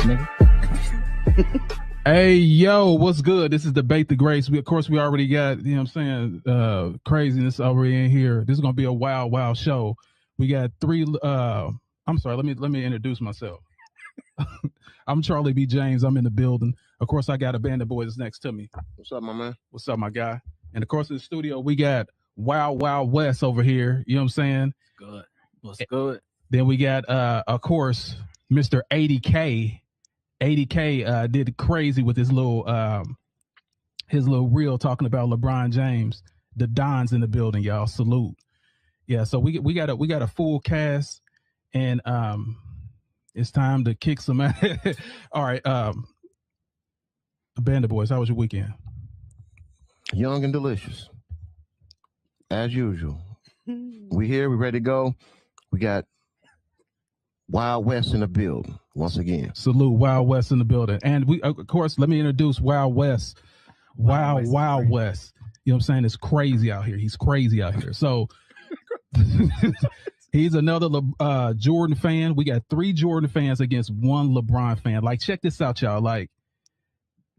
ass nigga. Hey, yo, what's good? This is Debate the Greats. Of course, we already got, you know what I'm saying, craziness already in here. This is going to be a wild, wild show. We got three, I'm sorry, let me introduce myself. I'm Charlie B. James. I'm in the building. Of course, I got a band of boys next to me. What's up, my man? What's up, my guy? And of course, in the studio, we got Wild, Wild West over here. You know what I'm saying? Good. What's good? Then we got, of course, Mr. 80K. 80K did crazy with his little reel talking about LeBron James. The Don's in the building, y'all. Salute. Yeah, so we got a full cast, and it's time to kick some ass. All right, Band of Boys, how was your weekend? Young and delicious, as usual. We here, we ready to go. We got Wild West in the building once again. Salute, Wild West in the building. And we, of course, let me introduce Wild West. Wild West. You know what I'm saying? It's crazy out here. He's crazy out here. So he's another Jordan fan. We got 3 Jordan fans against 1 LeBron fan. Like, check this out, y'all. Like,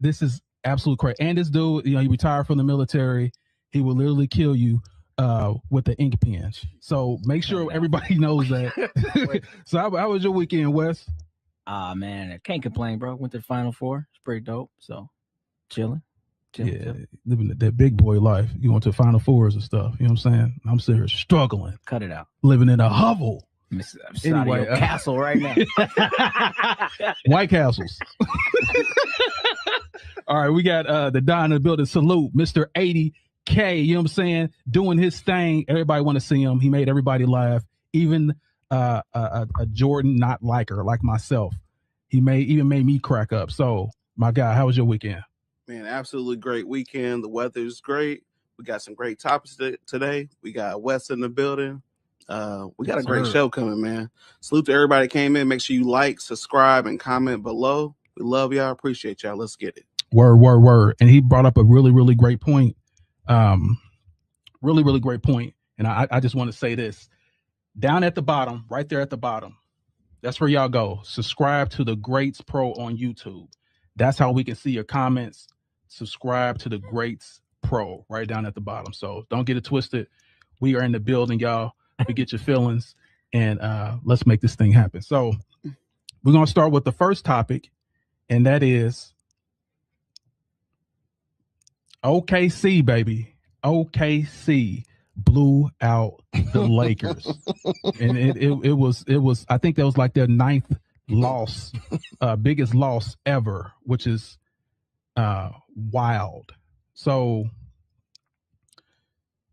this is absolute crazy. And this dude, you know, he retired from the military. He will literally kill you with the ink pen. So make sure everybody knows that. So how was your weekend, Wes? Man, I can't complain, bro. Went to the Final Four. It's pretty dope. So chilling. Yeah, living that big boy life. You went to Final Fours and stuff. You know what I'm saying? I'm sitting here struggling. Cut it out. Living in a hovel. Anyway, castle right now. White Castles. All right, we got the Don in the building. Salute, Mr. 80K. You know what I'm saying? Doing his thing. Everybody want to see him. He made everybody laugh. Even a Jordan not liker like myself. He even made me crack up. So, my guy, how was your weekend? Man, absolutely great weekend. The weather's great. We got some great topics today. We got Wes in the building. We got a great show coming, man. Salute to everybody that came in. Make sure you like, subscribe, and comment below. We love y'all. Appreciate y'all. Let's get it. Word. And he brought up a really, really great point. Really, really great point. And I just want to say this. Down at the bottom, right there at the bottom, that's where y'all go. Subscribe to the Greats Pro on YouTube. That's how we can see your comments. Subscribe to the Greats Pro right down at the bottom. So don't get it twisted. We are in the building, y'all. We get your feelings, and let's make this thing happen. So we're going to start with the first topic, and that is OKC, baby. OKC blew out the Lakers. And it was I think that was like their 9th loss, biggest loss ever, which is wild. So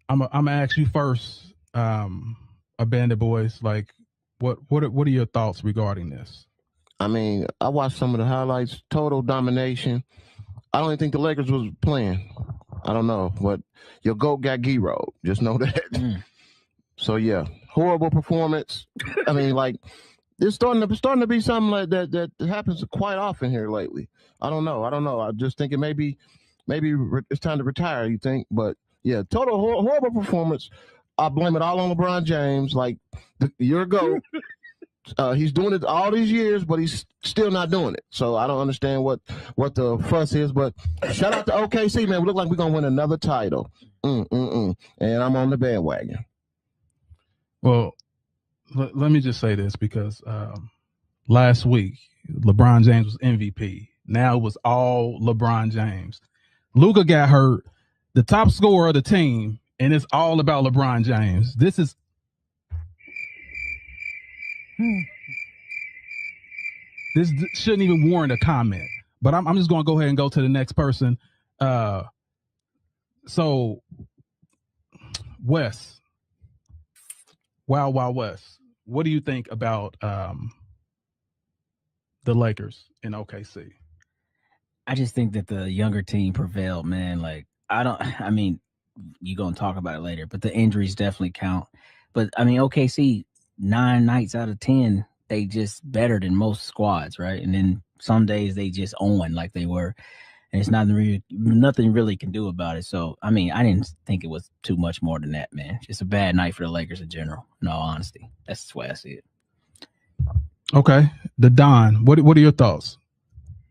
I'm gonna ask you first, a band of boys, like what are your thoughts regarding this? I mean, I watched some of the highlights. Total domination. I don't even think the Lakers was playing. I don't know, but your GOAT got gyroed. Just know that. So yeah, horrible performance. I mean, like, it's starting to be something like that happens quite often here lately. I don't know. I just think it maybe it's time to retire. You think? But yeah, total horrible performance. I blame it all on LeBron James. Like a year ago, he's doing it all these years, but he's still not doing it. So I don't understand what the fuss is. But shout out to OKC, man. We look like we're gonna win another title. And I'm on the bandwagon. Well, let me just say this, because last week LeBron James was MVP. Now it was all LeBron James. Luka got hurt, the top scorer of the team, and it's all about LeBron James. This shouldn't even warrant a comment. But I'm just going to go ahead and go to the next person. So, Wes, Wild Wild West, what do you think about the Lakers in OKC? I just think that the younger team prevailed, man. Like, I mean, you're going to talk about it later, but the injuries definitely count. But, I mean, OKC, 9 nights out of 10, they just better than most squads, right? And then some days they just own like they were. And it's nothing really can do about it. So, I mean, I didn't think it was too much more than that, man. Just a bad night for the Lakers in general, in all honesty. That's the way I see it. Okay, the Don. What are your thoughts?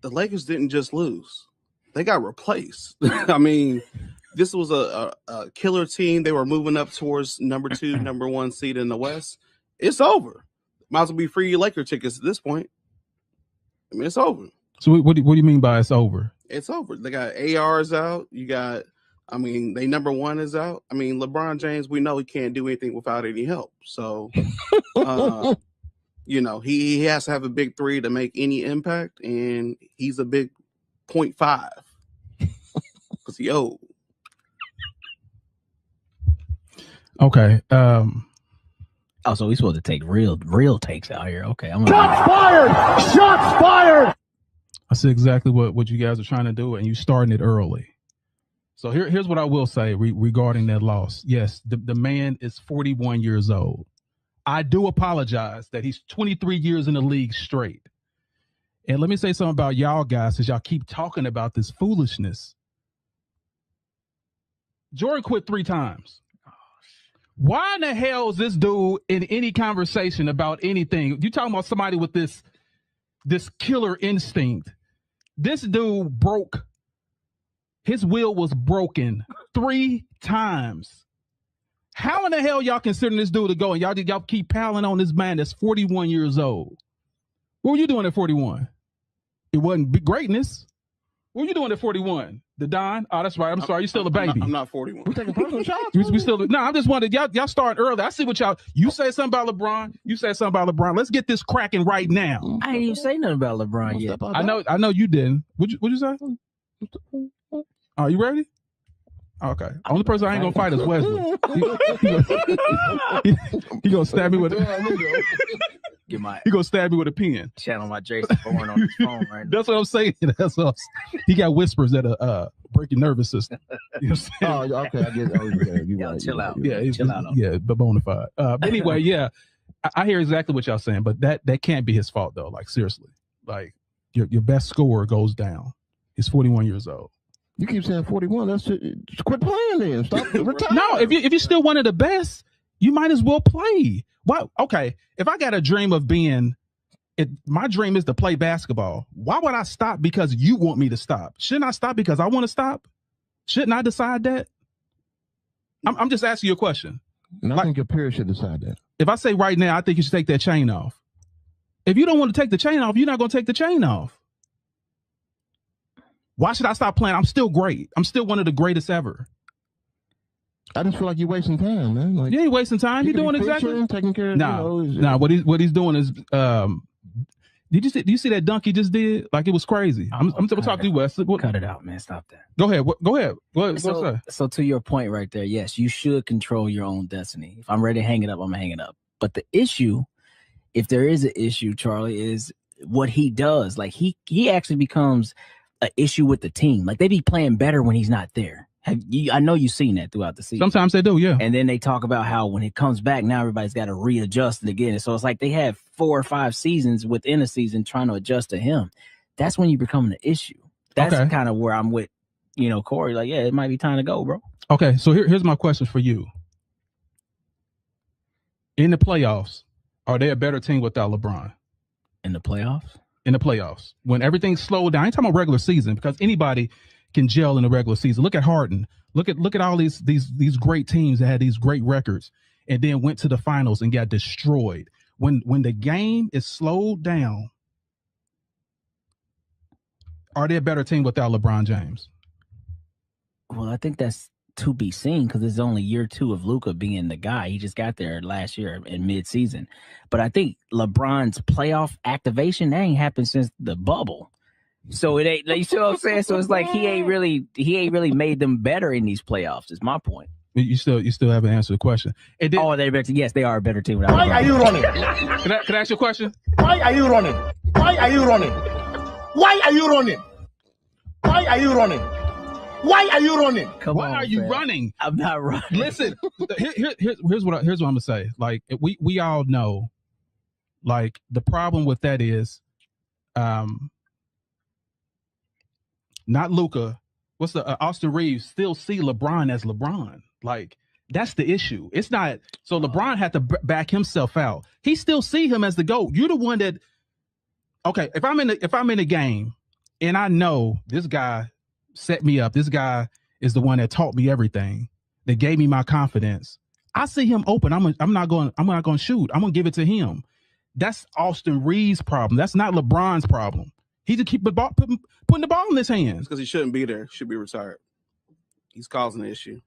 The Lakers didn't just lose; they got replaced. I mean, this was a killer team. They were moving up towards number 2, number 1 seed in the West. It's over. Might as well be free Laker tickets at this point. I mean, it's over. So what do you mean by it's over? It's over. They got ARs out. You got, I mean, they number 1 is out. I mean, LeBron James, we know he can't do anything without any help. So, you know, he has to have a big 3 to make any impact, and he's a big 0.5 because he old. Okay. Oh, so we supposed to take real takes out here. Okay, I'm Shots fired! Shots fired! I see exactly what you guys are trying to do, and you starting it early. So here's what I will say regarding that loss. Yes, the man is 41 years old. I do apologize that he's 23 years in the league straight. And let me say something about y'all guys, since y'all keep talking about this foolishness. Jordan quit 3 times. Why in the hell is this dude in any conversation about anything? You talking about somebody with this killer instinct. This dude broke. His will was broken 3 times. How in the hell y'all considering this dude to go and y'all keep piling on this man that's 41 years old? What were you doing at 41? It wasn't greatness. What were you doing at 41? The Don? Oh, that's right. I'm sorry. You're still a baby. I'm not 41. We taking personal shots? We still no. I'm just wondering. Y'all starting early. I see what y'all. You say something about LeBron. You say something about LeBron. Let's get this cracking right now. I ain't even say nothing about LeBron yet. I know you didn't. What'd you say? Are you ready? Okay. Only person I ain't gonna fight is Wesley. He gonna stab me with a. He gonna stab me with a pen. Channel my Jason Bourne on his phone right now. That's what I'm saying. He got whispers that break your nervous system. You know what I'm saying? Oh, okay. I get. Oh, yeah, you Yo, right. chill out. Yeah, Chill out. Yeah, but bona fide. But anyway, yeah, I hear exactly what y'all saying, but that can't be his fault though. Like seriously, like your best scorer goes down. He's 41 years old. You keep saying 41. That's it. Just quit playing then. Stop. Retire. No, if you're still one of the best, you might as well play. What? Okay, if I got a dream of being, my dream is to play basketball. Why would I stop because you want me to stop? Shouldn't I stop because I want to stop? Shouldn't I decide that? I'm just asking you a question. And I think your peers should decide that. If I say right now, I think you should take that chain off. If you don't want to take the chain off, you're not going to take the chain off. Why should I stop playing? I'm still great. I'm still one of the greatest ever. I just feel like you're wasting time, man. Like, you ain't wasting time. You're doing exactly. Taking care of. Nah. What he's doing is. Do you see that dunk he just did? Like it was crazy. I'm talking to you, Wes. Cut it out, man. Stop that. Go ahead. Go ahead. What's that? So to your point right there, yes, you should control your own destiny. If I'm ready to hang it up, I'm gonna hang it up. But the issue, if there is an issue, Charlie, is what he does. Like he actually becomes an issue with the team. Like they be playing better when he's not there. I know you've seen that throughout the season. Sometimes they do, yeah. And then they talk about how when it comes back, now everybody's got to readjust it again. And so it's like they have 4 or 5 seasons within a season trying to adjust to him. That's when you become an issue. That's kind of where I'm with, Corey. Like, yeah, it might be time to go, bro. Okay, so here's my question for you. In the playoffs, are they a better team without LeBron? In the playoffs? In the playoffs. When everything's slowed down, I ain't talking about regular season because anybody can gel in the regular season. Look at Harden. Look at all these great teams that had these great records and then went to the finals and got destroyed. When the game is slowed down, are they a better team without LeBron James? Well, I think that's to be seen because it's only year 2 of Luka being the guy. He just got there last year in mid-season. But I think LeBron's playoff activation, that ain't happened since the bubble. So it ain't, you see what I'm saying? So it's like he ain't really made them better in these playoffs. Is my point. You still haven't answered the question. They're better. Yes, they are a better team. Why are you running? Can I ask you a question? Why are you running? Why are you running? Why are you running? Why are you running? Why are you running? Why are you running? I'm not running. Listen, here's what I'm gonna say. Like we all know, like the problem with that is, not Luka. What's the Austin Reeves still see LeBron as LeBron? Like that's the issue. It's not so LeBron had to back himself out. He still see him as the GOAT. You're the one that okay, if I'm in a game and I know this guy set me up, this guy is the one that taught me everything, that gave me my confidence. I see him open. I'm not going to shoot. I'm going to give it to him. That's Austin Reeves' problem. That's not LeBron's problem. He just keep putting the ball in his hands. Because he shouldn't be there. Should be retired. He's causing the issue.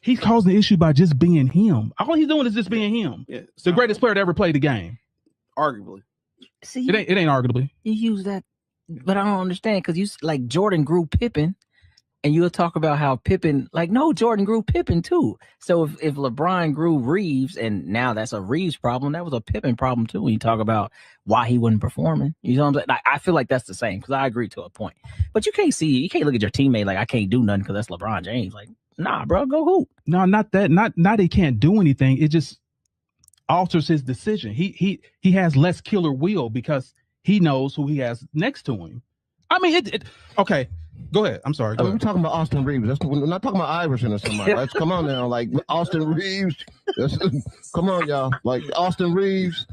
He's causing the issue by just being him. All he's doing is just being him. Yeah, the greatest player to ever play the game. Arguably. See, it ain't arguably. You use that, but I don't understand because you like Jordan grew Pippen, and you'll talk about how Pippen, like, no, Jordan grew Pippen too. So if LeBron grew Reeves, and now that's a Reeves problem, that was a Pippen problem too. When you talk about why he wasn't performing, you know what I'm saying? Like, I feel like that's the same because I agree to a point. But you can't look at your teammate like I can't do nothing because that's LeBron James. Like, nah, bro, go hoop. No, not that. Not he can't do anything. It just alters his decision. He has less killer will because he knows who he has next to him. I mean, okay. Go ahead. I'm sorry. We're talking about Austin Reeves. We're not talking about Iverson or somebody. Let's come on now. Like Austin Reeves. Come on, y'all. Like Austin Reeves.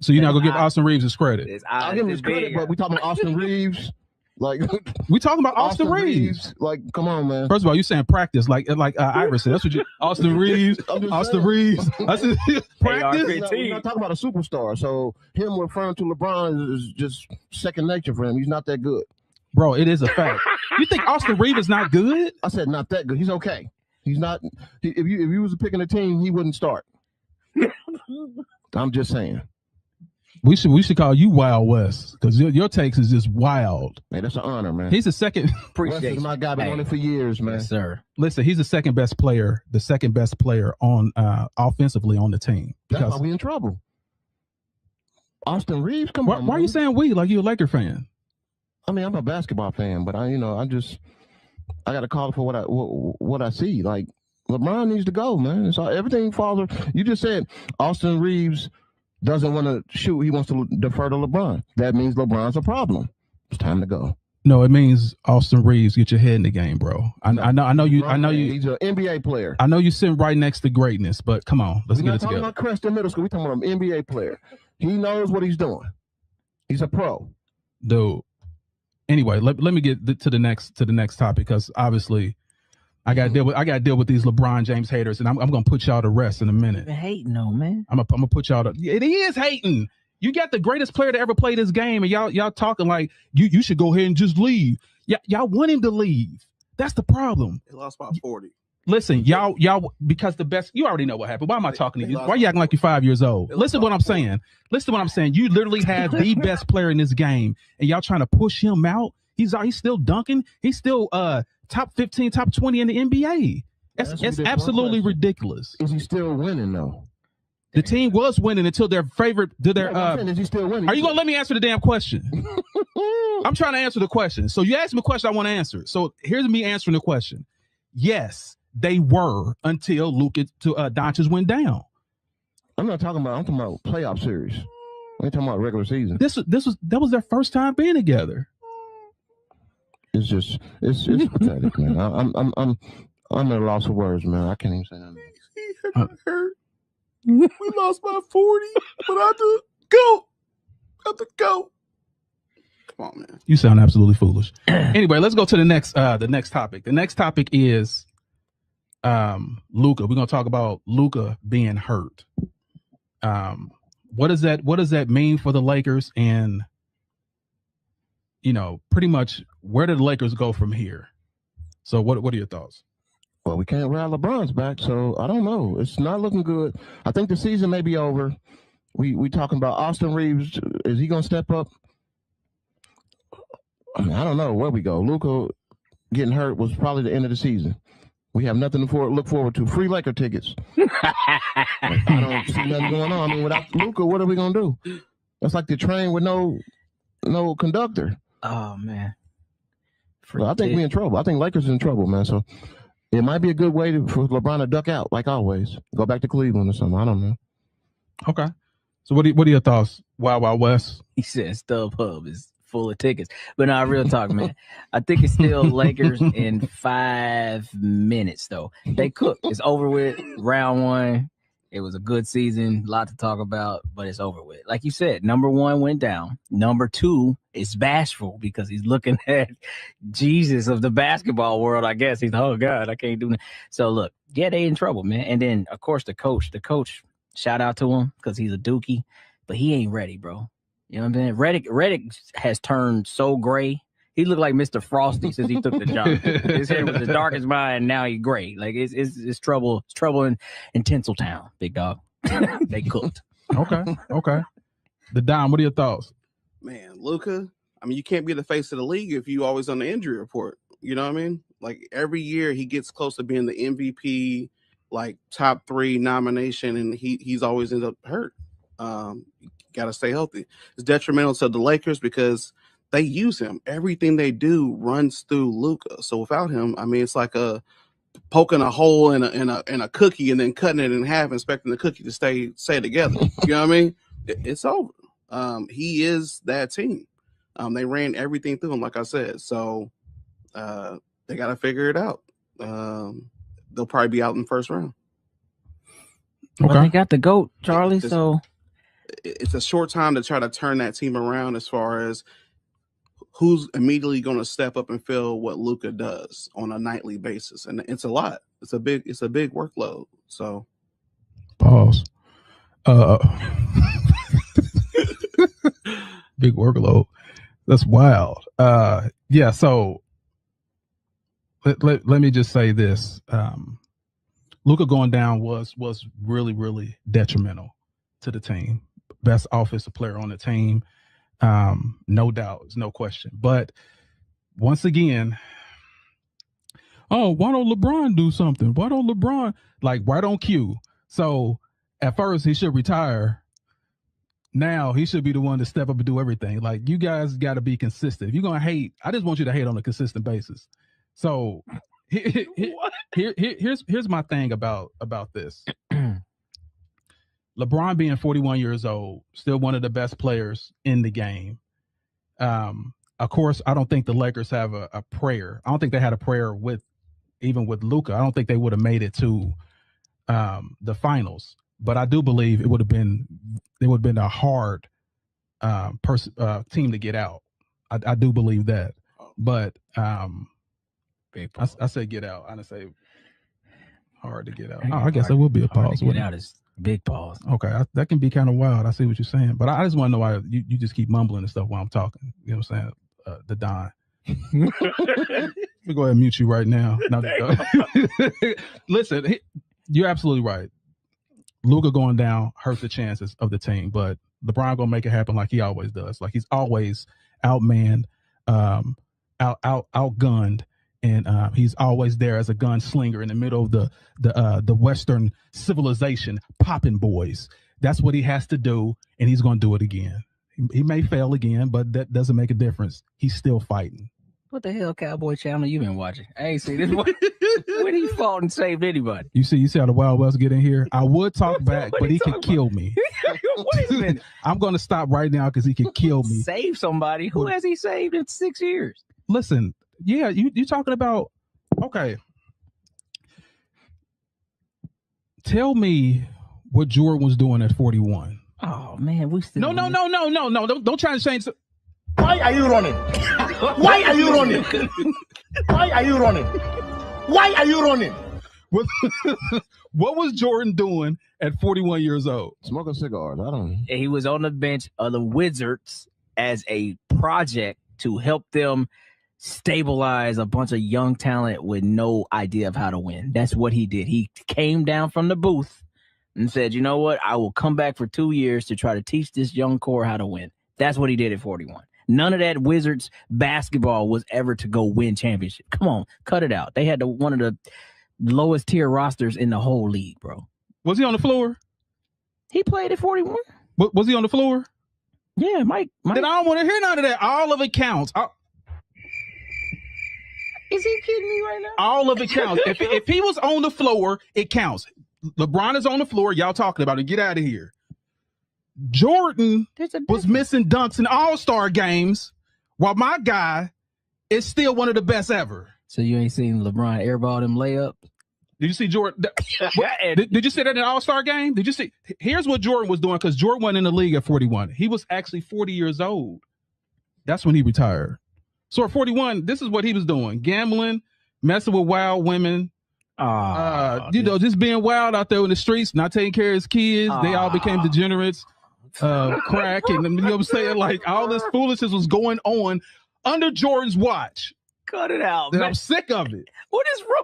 So you're not gonna give Austin Reeves his credit? I'll give him his credit, but we talking about Austin Reeves. Like we talking about Austin Reeves. Like, come on, man. First of all, you saying practice like Iverson. That's what you Austin Reeves. Austin Reeves. I said practice. We're not talking about a superstar. So him referring to LeBron is just second nature for him. He's not that good. Bro, it is a fact. You think Austin Reeves is not good? I said not that good. He's okay. He's not. If you was picking a team, he wouldn't start. I'm just saying. We should call you Wild West because your takes is just wild. Man, that's an honor, man. He's the second. Appreciate my guy. Been on it for years, man. Yes, sir. Listen, he's the second best player on offensively on the team. That's why we in trouble. Austin Reeves, come on. Why are you saying we like you a Laker fan? I mean, I'm a basketball fan, but I got to call for what I see. Like LeBron needs to go, man. So everything falls. You just said Austin Reeves doesn't want to shoot. He wants to defer to LeBron. That means LeBron's a problem. It's time to go. No, it means Austin Reeves, get your head in the game, bro. I know you. He's an NBA player. I know you sitting right next to greatness, but come on, let's get it together. We're not talking about Creston Middle School. We're talking about an NBA player. He knows what he's doing. He's a pro, dude. Anyway, let me get to the next topic because obviously I got to deal with these LeBron James haters, and I'm gonna put y'all to rest in a minute. Hating, no man. I'm gonna put y'all to. It is hating. You got the greatest player to ever play this game, and y'all talking like you should go ahead and just leave. Y'all want him to leave. That's the problem. He lost by 40. Listen, y'all, because the best. You already know what happened. Why am I talking to you? Why are you acting like you're 5 years old? Listen to what I'm saying. Listen to what I'm saying. You literally have the best player in this game, and y'all trying to push him out. He's still dunking. He's still top 15, top 20 in the NBA. It's absolutely ridiculous. Is he still winning though? The team was winning until their favorite. Is he still winning? Are you gonna let me answer the damn question? I'm trying to answer the question. So you asked me a question, I want to answer. So here's me answering the question. Yes, they were until Doncic went down. I'm talking about playoff series. I ain't talking about regular season. That was their first time being together. It's pathetic, man. I'm at a loss of words, man. I can't even say nothing. He hurt. We lost by 40, but I have to go. Come on, man. You sound absolutely foolish. Anyway, let's go to the next topic. The next topic is Luka. We're gonna talk about Luka being hurt. What does that mean for the Lakers? And pretty much where do the Lakers go from here? So what are your thoughts? Well, we can't ride LeBron's back, so I don't know. It's not looking good. I think the season may be over. We talking about Austin Reeves. Is he gonna step up? I mean, I don't know where we go. Luka getting hurt was probably the end of the season. We have nothing to look forward to. Free Laker tickets. I don't see nothing going on. I mean, without Luka, what are we gonna do? That's like the train with no conductor. Oh man. Well, I think we're in trouble. I think Lakers in trouble, man. So it might be a good way for LeBron to duck out, like always. Go back to Cleveland or something. I don't know. Okay. So what are your thoughts? Wild West? He said StubHub is full of tickets. But no, real talk, man. I think it's still Lakers in 5 minutes, though. They cooked. It's over with. Round one. It was a good season, a lot to talk about, but it's over with. Like you said, number 1 went down. Number 2 is bashful because he's looking at Jesus of the basketball world, I guess. He's, oh, God, I can't do that. So, look, yeah, they in trouble, man. And then, of course, the coach, shout out to him because he's a dookie, but he ain't ready, bro. You know what I'm saying? Reddick has turned so gray. He looked like Mr. Frosty since he took the job. His hair was the darkest mine, and now he's gray. Like it's trouble. It's trouble in Tinseltown, big dog. They cooked. Okay. The Dom, what are your thoughts? Man, Luka, I mean, you can't be the face of the league if you always on the injury report. You know what I mean? Like every year he gets close to being the MVP, like top 3 nomination, and he's always ended up hurt. Got to stay healthy. It's detrimental to the Lakers because they use him. Everything they do runs through Luka. So without him, I mean, it's like poking a hole in a cookie and then cutting it in half, expecting the cookie to stay together. You know what I mean? It's over. He is that team. They ran everything through him, like I said. So they got to figure it out. They'll probably be out in the first round. Okay. Well, they got the GOAT, Charlie. So it's a short time to try to turn that team around as far as who's immediately going to step up and fill what Luka does on a nightly basis. And it's a lot. It's a big workload. So pause. Big workload. That's wild. Yeah. So let me just say this. Luka going down was really, really detrimental to the team. Best offensive player on the team. No doubt, no question. But once again, why don't LeBron do something? Why don't Q? So at first he should retire. Now he should be the one to step up and do everything. Like, you guys got to be consistent. If you're gonna hate, I just want you to hate on a consistent basis. So here's my thing about this. LeBron being 41 years old, still one of the best players in the game. Of course, I don't think the Lakers have a prayer. I don't think they had a prayer even with Luka. I don't think they would have made it to the finals. But I do believe it would have been a hard team to get out. I do believe that. But I said get out. I didn't say hard to get out. I guess it would be a pause. Get out is big pause. Okay, that can be kind of wild. I see what you're saying, but I just want to know why you just keep mumbling and stuff while I'm talking. You know what I'm saying? The Don. Let me go ahead and mute you right now. Listen, you're absolutely right. Luka going down hurt the chances of the team, but LeBron gonna make it happen like he always does. Like, he's always outmanned, outgunned, and he's always there as a gunslinger in the middle of the Western civilization, popping boys. That's what he has to do, and he's going to do it again. He may fail again, but that doesn't make a difference. He's still fighting. What the hell, Cowboy Channel, you been watching? I ain't seen this one. When he fought and saved anybody. You see how the Wild West get in here? I would talk back, but he could kill me. Wait a minute. I'm going to stop right now because he could kill me. Save somebody? Who has he saved in 6 years? Listen, yeah, you talking about, okay. Tell me what Jordan was doing at 41. Oh, man, we still... No. Don't try to change... Why are you running? Why are you running? Why are you running? Why are you running? What was Jordan doing at 41 years old? Smoking cigars. I don't know. He was on the bench of the Wizards as a project to help them stabilize a bunch of young talent with no idea of how to win. That's what he did. He came down from the booth and said, you know what? I will come back for 2 years to try to teach this young core how to win. That's what he did at 41. None of that Wizards basketball was ever to go win championship. Come on, cut it out. They had one of the lowest tier rosters in the whole league, bro. Was he on the floor? He played at 41. Was he on the floor? Yeah, Mike. Then I don't want to hear none of that. All of it counts. Is he kidding me right now? All of it counts. If he was on the floor, it counts. LeBron is on the floor. Y'all talking about it. Get out of here. Jordan was missing dunks in all-star games, while my guy is still one of the best ever. So you ain't seen LeBron airball them layups? Did you see Jordan? Did you see that in the All-Star game? Did you see? Here's what Jordan was doing, because Jordan wasn't in the league at 41. He was actually 40 years old. That's when he retired. So at 41, this is what he was doing: gambling, messing with wild women. Just being wild out there in the streets, not taking care of his kids. They all became degenerates. Crack, and you know what I'm saying? Like, all this foolishness was going on under Jordan's watch. Cut it out, And man. I'm sick of it. What is wrong?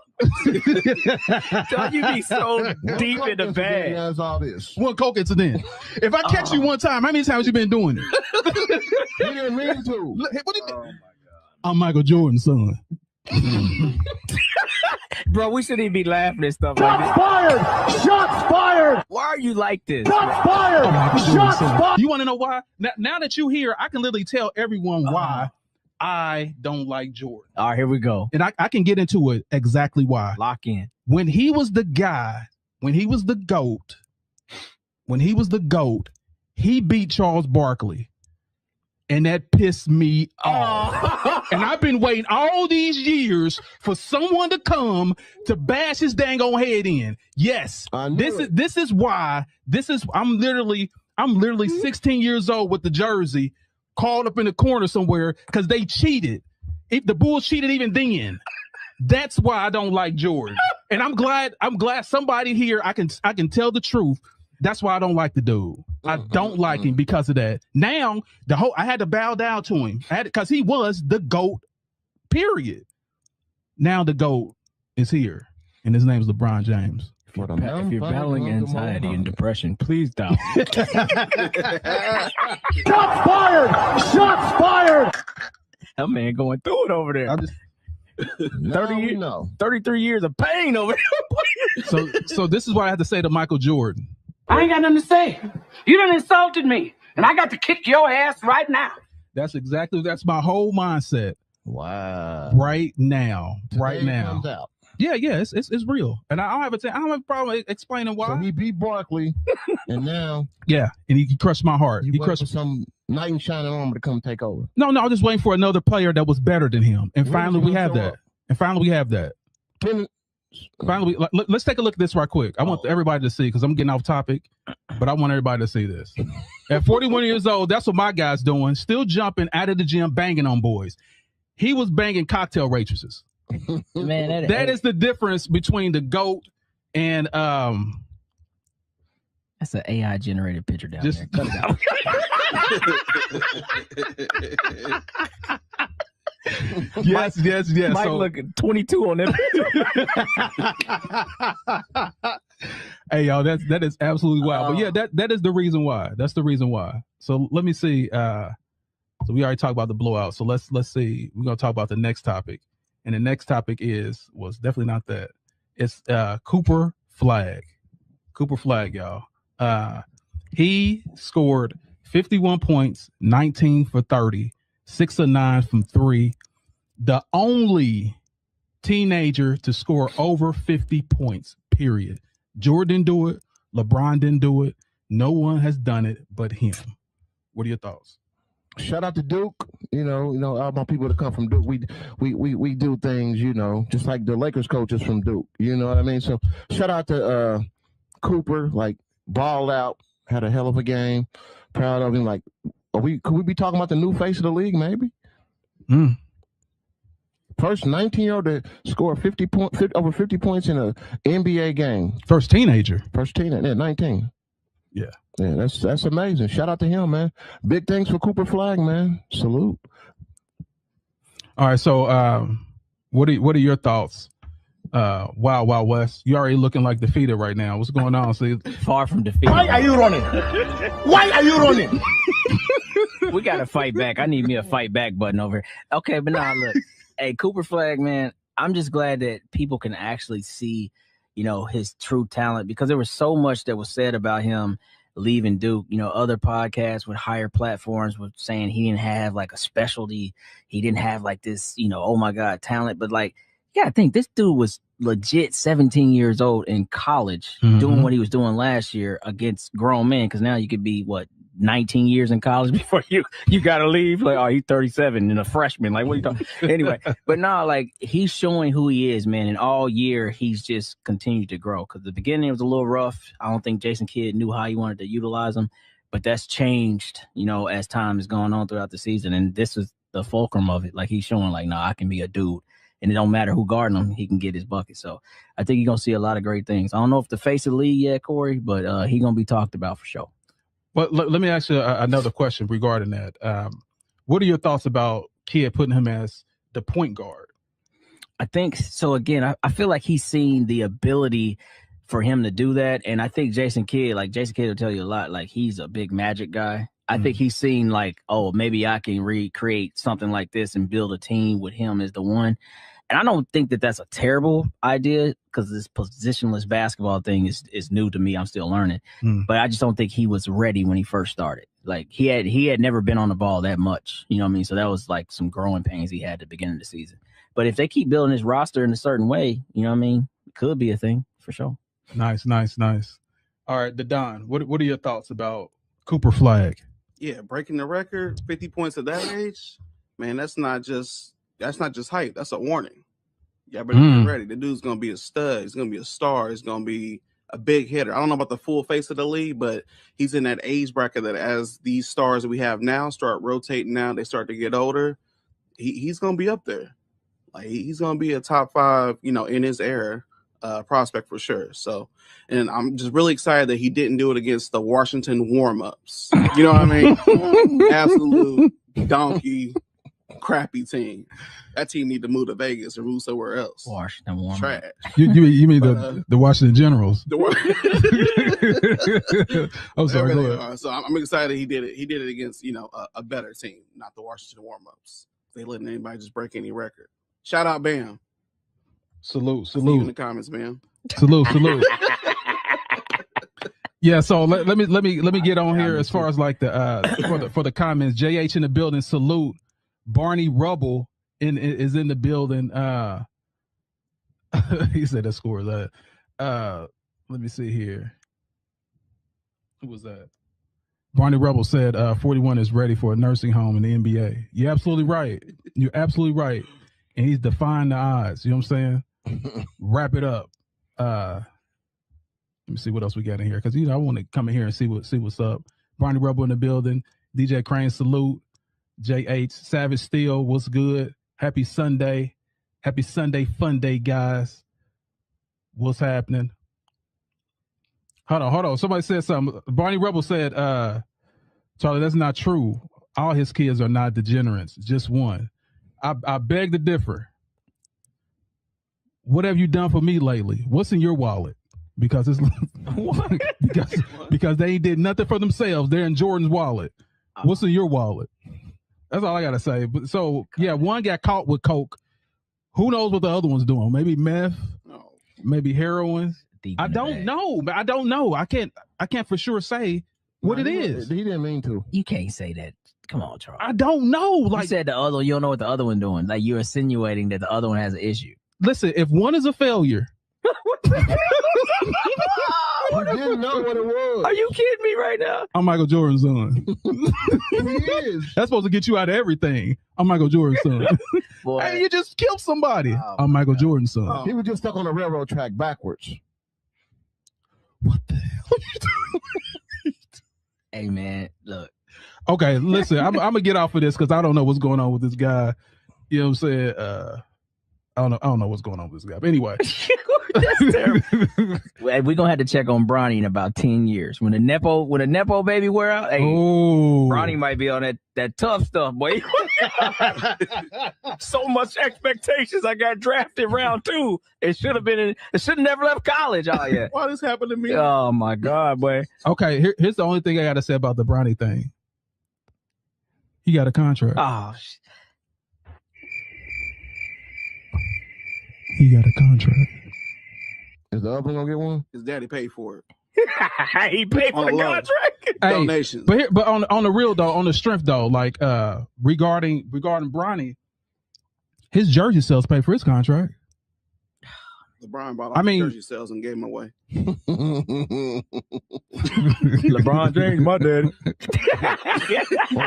Don't you be so deep in the bag? That's all this. One coke incident. If I catch you one time, how many times you been doing it? You didn't mean to. What do you mean? I'm Michael Jordan's son. Bro, we shouldn't even be laughing at stuff like this. Shots fired! Shots fired! Why are you like this? Shots fired! Shots fired! You want to know why? Now that you here, I can literally tell everyone why I don't like Jordan. All right, here we go. And I can get into it exactly why. Lock in. When he was the guy, when he was the GOAT, he beat Charles Barkley. And that pissed me off. And I've been waiting all these years for someone to come to bash his dang on head in. Yes, this is why. I'm literally 16 years old with the jersey, called up in the corner somewhere because they cheated. If the Bulls cheated even then, that's why I don't like Jordan. And I'm glad somebody here I can tell the truth. That's why I don't like the dude. I don't like him because of that. Now I had to bow down to him because he was the GOAT. Period. Now the GOAT is here, and his name is LeBron James. If you're battling anxiety and depression, please stop. Shots fired! Shots fired! That man going through it over there. 33 years of pain over there. So this is what I have to say to Michael Jordan. I ain't got nothing to say. You done insulted me, and I got to kick your ass right now. That's my whole mindset. Wow. Right now. Today comes out. Yeah, it's real. And I don't have a problem explaining why. So he beat Barkley, and now and he crushed my heart. He crushed some knight in shining armor to come take over. No, I'm just waiting for another player that was better than him. And finally we have that. Finally, let's take a look at this right quick. I want everybody to see, because I'm getting off topic, but I want everybody to see this. At 41 years old, that's what my guy's doing. Still jumping out of the gym, banging on boys. He was banging cocktail waitresses. Man, that is the difference between the GOAT and that's an AI generated picture down there. Cut it out. Yes. Mike looking 22 on that. Hey, y'all, that is absolutely wild. But yeah, that is the reason why. That's the reason why. So let me see. So we already talked about the blowout. So let's see. We're gonna talk about the next topic, and the next topic was definitely not that. It's Cooper Flag. Cooper Flag, y'all. He scored 51 points, 19 for 30. 6 of 9 from 3. The only teenager to score over 50 points, period. Jordan didn't do it. LeBron didn't do it. No one has done it but him. What are your thoughts? Shout out to Duke. You know, all my people that come from Duke, we do things, just like the Lakers coaches from Duke. You know what I mean? So shout out to Cooper, like balled out, had a hell of a game. Proud of him. Like, could we be talking about the new face of the league, maybe? First 19-year-old to score over 50 points in an NBA game. First teenager. 19. Yeah, that's amazing. Shout out to him, man. Big things for Cooper Flag, man. Salute. All right, so what are your thoughts? Wild West. You already looking like defeated right now. What's going on? See, far from defeated. Why are you running? Why are you running? We got to fight back. I need me a fight back button over here. Okay, but now look. Hey, Cooper Flag, man, I'm just glad that people can actually see, his true talent, because there was so much that was said about him leaving Duke. Other podcasts with higher platforms were saying he didn't have like a specialty. He didn't have like this, oh my God, talent. But like, yeah, I think this dude was legit 17 years old in college doing what he was doing last year against grown men. Because now you could be, 19 years in college before you got to leave. Like, oh, he's 37 and a freshman. Like, what are you talking? Anyway, but no, like he's showing who he is, man. And all year he's just continued to grow. Because the beginning was a little rough. I don't think Jason Kidd knew how he wanted to utilize him, but that's changed, as time has gone on throughout the season. And this is the fulcrum of it. Like he's showing, like, no, I can be a dude. And it don't matter who guarding him, he can get his bucket. So I think you're going to see a lot of great things. I don't know if the face of the league yet, Corey, but he's going to be talked about for sure. But let me ask you another question regarding that. What are your thoughts about Kidd putting him as the point guard? I think so. Again, I feel like he's seen the ability for him to do that. And I think Jason Kidd will tell you a lot. Like, he's a big Magic guy. I think he's seen like, oh, maybe I can recreate something like this and build a team with him as the one. And I don't think that that's a terrible idea because this positionless basketball thing is new to me. I'm still learning. But I just don't think he was ready when he first started. Like he had never been on the ball that much. You know what I mean? So that was like some growing pains he had at the beginning of the season. But if they keep building his roster in a certain way, you know what I mean? It could be a thing for sure. Nice. All right, Don, what are your thoughts about Cooper Flag? Yeah, breaking the record, 50 points at that age, man, that's not just hype. That's a warning. Y'all better get ready. The dude's going to be a stud. He's going to be a star. He's going to be a big hitter. I don't know about the full face of the league, but he's in that age bracket that as these stars that we have now start rotating now, they start to get older, he's going to be up there. Like, he's going to be a top 5, in his era prospect for sure. So, and I'm just really excited that he didn't do it against the Washington warm-ups. You know what I mean? Absolute donkey crappy team. That team need to move to Vegas or move somewhere else. Washington warm-up. Trash. You mean the Washington Generals? I'm sorry. Go ahead. So I'm excited he did it. He did it against a better team, not the Washington warm-ups. They letting anybody just break any record. Shout out Bam. Salute. See you in the comments, man. Salute. Yeah, so let me get on here as far as like the for the comments. JH in the building. Salute. Barney Rubble is in the building. He said that score that. Let me see here. Who was that? Barney Rubble said 41 is ready for a nursing home in the NBA. You're absolutely right. You're absolutely right. And he's defying the odds. You know what I'm saying? Wrap it up. Let me see what else we got in here because I want to come in here and see what's up. Barney Rubble in the building. DJ Crane, salute. JH Savage Steel, what's good? Happy Sunday fun day, guys. What's happening? Hold on. Somebody said something. Barney Rubble said, Charlie, that's not true. All his kids are not degenerates, just one. I beg to differ. What have you done for me lately? What's in your wallet? Because it's because they did nothing for themselves. They're in Jordan's wallet. What's in your wallet? That's all I gotta say. But so yeah, one got caught with coke. Who knows what the other one's doing? Maybe meth, maybe heroin. I don't know. I can't for sure say what it is. He didn't mean to. You can't say that. Come on, Charles. I don't know. Like you said, the other, you don't know what the other one doing. Like you're insinuating that the other one has an issue. Listen, if one is a failure. You didn't know what it was. Are you kidding me right now? I'm Michael Jordan's son. He is. That's supposed to get you out of everything. I'm Michael Jordan's son. Hey, you just killed somebody. I'm Michael Jordan's son. He was just stuck on the railroad track backwards. What the hell are you doing? Hey, man, look. Okay, listen, I'm going to get off of this because I don't know what's going on with this guy. You know what I'm saying? I don't know what's going on with this guy. But anyway. That's terrible. We're going to have to check on Bronny in about 10 years. When the Nepo baby wear out, hey, Bronny might be on that tough stuff, boy. So much expectations. I got drafted round 2. It should have never left college. Oh, yeah. Why this happened to me? Oh, my God, boy. Okay, here's the only thing I got to say about the Bronny thing. He got a contract. Oh, he got a contract. Is the other one gonna get one? His daddy paid for it. He paid for the contract. Hey, donations. But on the real though, on the strength though, like regarding Bronny, his jersey sales pay for his contract. LeBron bought all the jersey sales and gave them away. LeBron James, my daddy.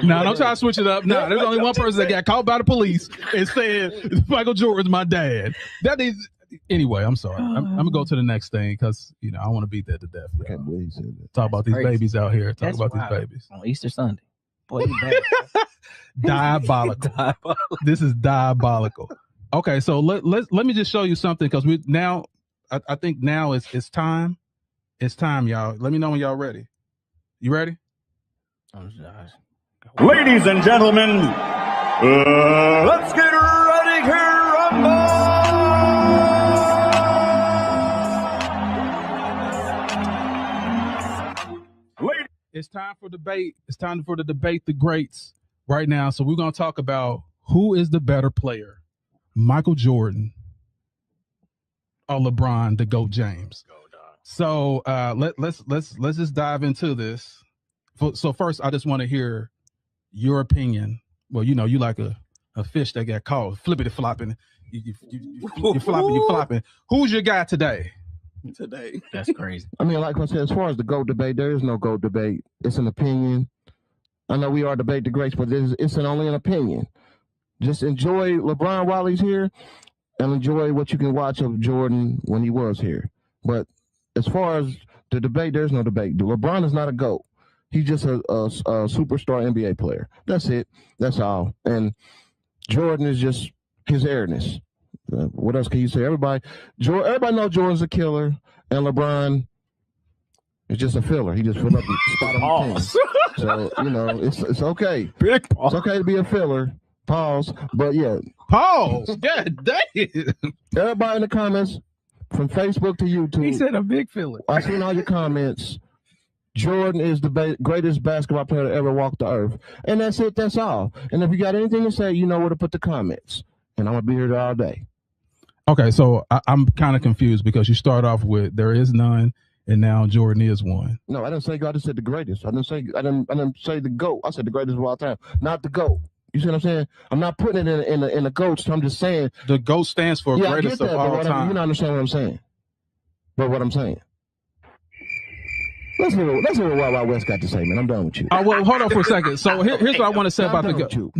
No, don't try to switch it up. No, there's only one person that got caught by the police and said Michael Jordan's my dad. That is anyway. I'm sorry. I'm gonna go to the next thing because I want to beat that to death. I can't believe he said that. Talk about these babies out here. Talk about wild. these babies On Easter Sunday. Boy, you bad. diabolical. This is diabolical. Okay, so let me just show you something because we now I think now it's time. It's time, y'all. Let me know when y'all ready. You ready? Ladies and gentlemen, let's get ready to rumble. It's time for debate. It's time for the debate the greats right now. So we're gonna talk about who is the better player, Michael Jordan or LeBron, the GOAT James. So let's just dive into this. So first, I just want to hear your opinion. Well, you like a fish that got caught flippity flopping. You're flopping. Who's your guy today? That's crazy. I mean, like I said, as far as the GOAT debate, there is no GOAT debate. It's an opinion. I know we are debate the greats, but it's only an opinion. Just enjoy LeBron while he's here and enjoy what you can watch of Jordan when he was here. But as far as the debate, there's no debate. LeBron is not a GOAT. He's just a superstar NBA player. That's it. That's all. And Jordan is just his airness. What else can you say? Everybody knows Jordan's a killer, and LeBron is just a filler. He just filled up the spot on the team. So it's okay. Big pause. It's okay to be a filler. Pause. But yeah. Pause. God damn. Everybody in the comments, from Facebook to YouTube. He said a big filler. I seen all your comments. Jordan is the greatest basketball player to ever walk the earth. And that's it. That's all. And if you got anything to say, you know where to put the comments. And I'm going to be here all day. Okay, so I'm kind of confused because you start off with there is none, and now Jordan is one. No, I didn't say God. I just said the greatest. I didn't say the GOAT. I said the greatest of all time, not the GOAT. You see what I'm saying? I'm not putting it in the GOATs. I'm just saying the GOAT stands for greatest of all time. You don't understand what I'm saying. But what I'm saying. Let's hear what Wild Wild West got to say, man. I'm done with you. Well, hold on for a second. So here's what I want to say about the GOAT.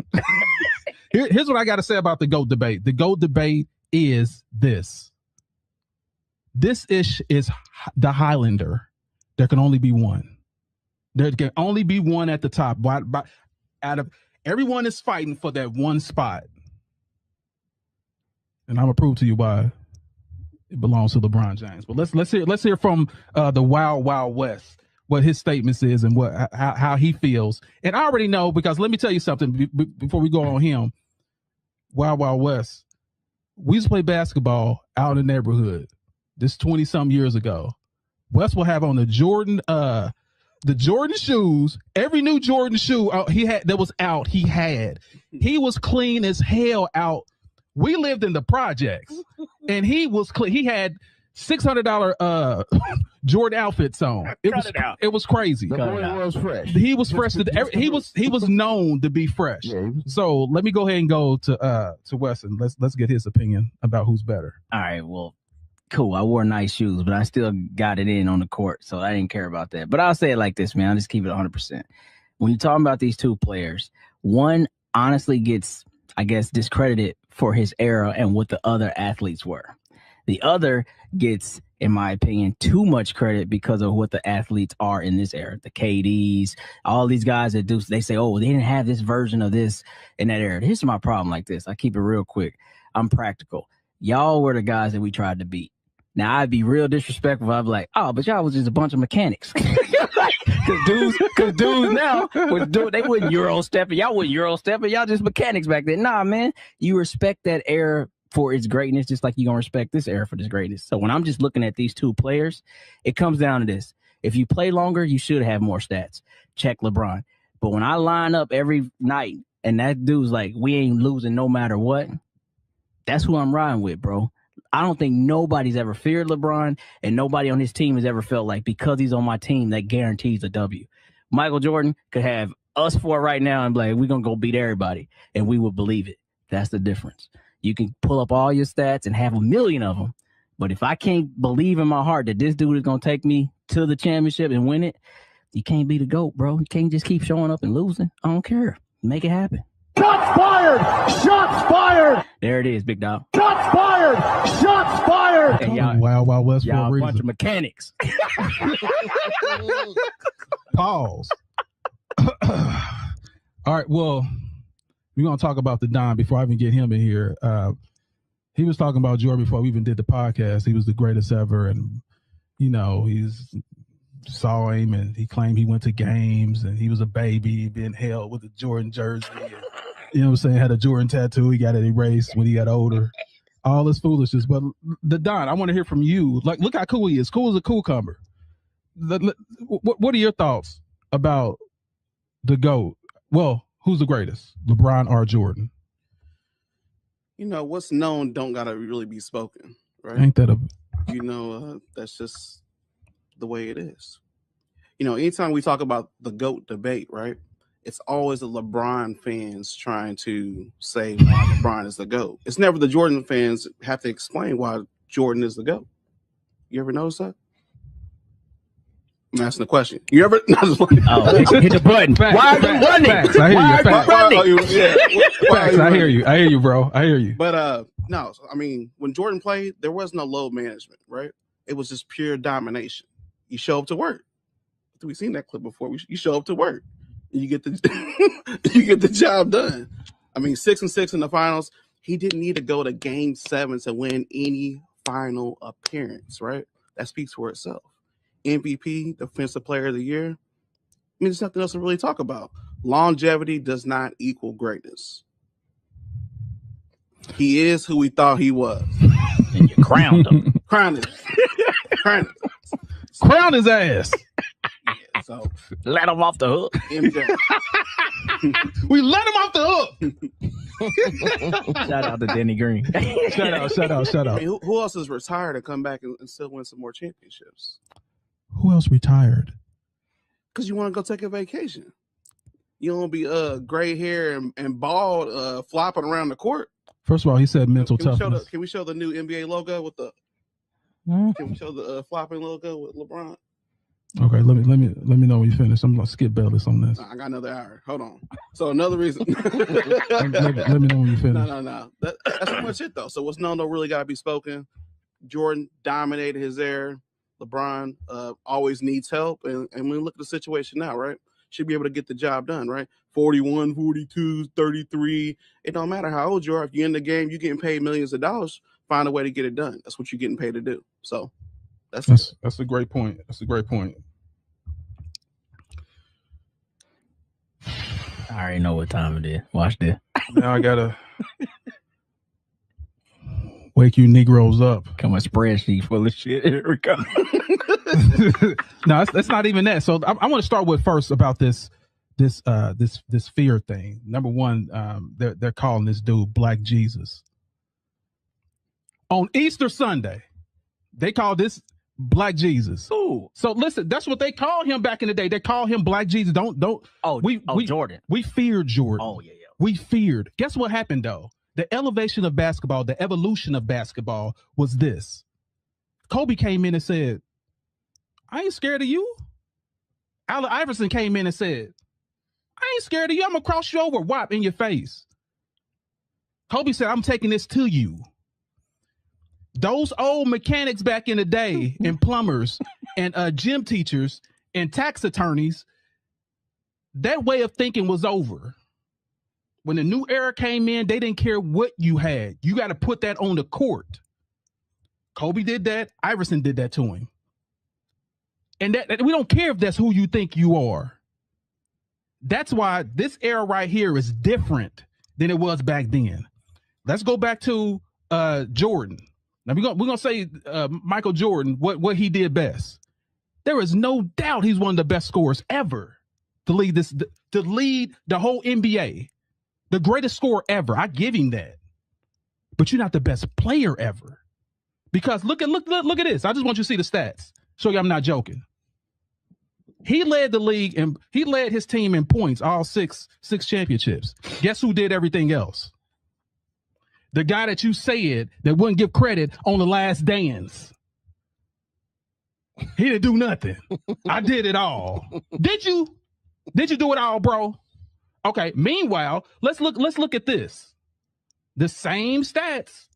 Here's what I got to say about the GOAT debate. The GOAT debate is this. This is the Highlander. There can only be one. There can only be one at the top. Out of everyone is fighting for that one spot. And I'm gonna prove to you why it belongs to LeBron James. But let's hear from the Wild Wild West what his statements is and how he feels. And I already know because let me tell you something before we go on him. Wild Wild West. We used to play basketball out in the neighborhood. This 20-some years ago. West will have on the Jordan shoes. Every new Jordan shoe he had that was out, he had. He was clean as hell out. We lived in the projects, and he was clean. He had $600 Jordan outfits on. It was crazy. The boy was fresh. He was fresh. He was known to be fresh. Yeah. So let me go ahead and go to Weston. Let's get his opinion about who's better. All right. Well, cool. I wore nice shoes, but I still got it in on the court, so I didn't care about that. But I'll say it like this, man. I'll just keep it 100%. When you're talking about these two players, one honestly gets, I guess, discredited for his era and what the other athletes were. The other gets, in my opinion, too much credit because of what the athletes are in this era. The KDs, all these guys that do, they say, oh, they didn't have this version of this in that era. Here's my problem like this. I keep it real quick. I'm practical. Y'all were the guys that we tried to beat. Now, I'd be real disrespectful. I'd be like, oh, but y'all was just a bunch of mechanics. Because dudes now, they wouldn't Euro stepping. Y'all wouldn't Euro stepping. Y'all just mechanics back then. Nah, man, you respect that era for its greatness, just like you're going to respect this era for this greatness. So when I'm just looking at these two players, it comes down to this. If you play longer, you should have more stats. Check LeBron. But when I line up every night and that dude's like, we ain't losing no matter what, that's who I'm riding with, bro. I don't think nobody's ever feared LeBron, and nobody on his team has ever felt like because he's on my team, that guarantees a W. Michael Jordan could have us four right now and be like, we're going to go beat everybody, and we would believe it. That's the difference. You can pull up all your stats and have a million of them. But if I can't believe in my heart that this dude is gonna take me to the championship and win it, you can't be the GOAT, bro. You can't just keep showing up and losing. I don't care. Make it happen. Shots fired! Shots fired! There it is, big dog. Shots fired! Shots fired! And y'all, Wild Wild West for a y'all a bunch reason. of mechanics. Pause. All right, well, we're gonna talk about the Don before I even get him in here. He was talking about Jordan before we even did the podcast. He was the greatest ever, and he's saw him and he claimed he went to games and he was a baby being held with a Jordan jersey. And, you know what I'm saying? Had a Jordan tattoo. He got it erased when he got older. All this foolishness. But the Don, I want to hear from you. Like, look how cool he is. Cool as a cucumber. What are your thoughts about the GOAT? Well, who's the greatest? LeBron or Jordan? What's known don't gotta really be spoken, right? Ain't that a that's just the way it is. Anytime we talk about the GOAT debate, right, it's always the LeBron fans trying to say why LeBron is the GOAT. It's never the Jordan fans have to explain why Jordan is the GOAT. You ever notice that? I'm asking the question. You ever? Hit the button. Why are you running? Facts. I hear you. Facts. I hear you. I hear you, bro. I hear you. But no, I mean, when Jordan played, there was no load management, right? It was just pure domination. You show up to work. We've seen that clip before. You show up to work and you get the job done. I mean, 6-6 in the finals. He didn't need to go to Game 7 to win any final appearance, right? That speaks for itself. MVP, Defensive Player of the Year. I mean, there's nothing else to really talk about. Longevity does not equal greatness. He is who we thought he was. And you crowned him. Crown him. Crown his ass. Yeah, so Let him off the hook. MJ. We let him off the hook. Shout out to Denny Green. Shout out. I mean, who else is retired to come back and still win some more championships? Who else retired? Because you want to go take a vacation. You don't be gray hair and bald flopping around the court. First of all, he said mental toughness. Can we show the new NBA logo with the? Can we show the flopping logo with LeBron? Okay, let me know when you finish. I'm gonna skip Bellis on this. I got another hour. Hold on. So another reason. let me know when you finish. No. That's pretty much it though. So what's known don't really gotta be spoken. Jordan dominated his era. LeBron always needs help, and when we look at the situation now, right? Should be able to get the job done, right? 41, 42, 33. It don't matter how old you are. If you're in the game, you're getting paid millions of dollars. Find a way to get it done. That's what you're getting paid to do. So that's a great point. That's a great point. I already know what time it is. Watch this. Now I gotta wake you Negroes up. Come on, spreadsheet full of shit. Here we go. No, that's not even that. So I want to start with first about this fear thing. Number one, they're calling this dude Black Jesus. On Easter Sunday, they call this Black Jesus. Ooh. So listen, that's what they called him back in the day. They call him Black Jesus. Jordan. We feared Jordan. Oh yeah. We feared. Guess what happened though? The elevation of basketball, the evolution of basketball was this. Kobe came in and said, I ain't scared of you. Allen Iverson came in and said, I ain't scared of you. I'm going to cross you over, whop in your face. Kobe said, I'm taking this to you. Those old mechanics back in the day and plumbers and gym teachers and tax attorneys, that way of thinking was over. When the new era came in, they didn't care what you had. You got to put that on the court. Kobe did that. Iverson did that to him. And that we don't care if that's who you think you are. That's why this era right here is different than it was back then. Let's go back to Jordan. Now we're gonna say Michael Jordan, what he did best. There is no doubt he's one of the best scorers ever to lead the whole NBA. The greatest scorer ever. I give him that. But you're not the best player ever. Because look at this. I just want you to see the stats. Show you I'm not joking. He led the league and he led his team in points, all six championships. Guess who did everything else? The guy that you said that wouldn't give credit on The Last Dance. He didn't do nothing. I did it all. Did you? Did you do it all, bro? Okay. Meanwhile, let's look at this. The same stats.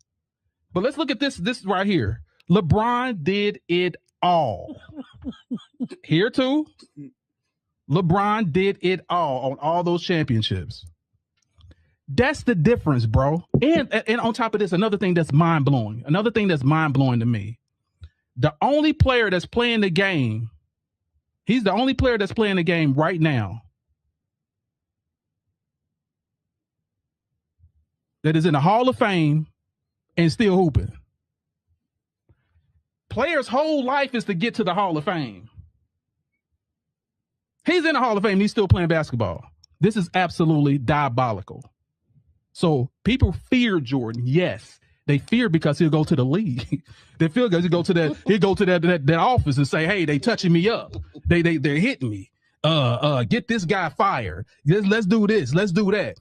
But let's look at this right here. LeBron did it all. Here too. LeBron did it all on all those championships. That's the difference, bro. And on top of this, another thing that's mind-blowing. Another thing that's mind-blowing to me. The only player that's playing the game, he's the only player that's playing the game right now that is in the Hall of Fame and still hooping. Players' whole life is to get to the Hall of Fame. He's in the Hall of Fame. He's still playing basketball. This is absolutely diabolical. So people fear Jordan. Yes, they fear because he'll go to the league. They feel because he'll go to that office and say, "Hey, they touching me up. They're hitting me. Get this guy fired. Let's do this. Let's do that."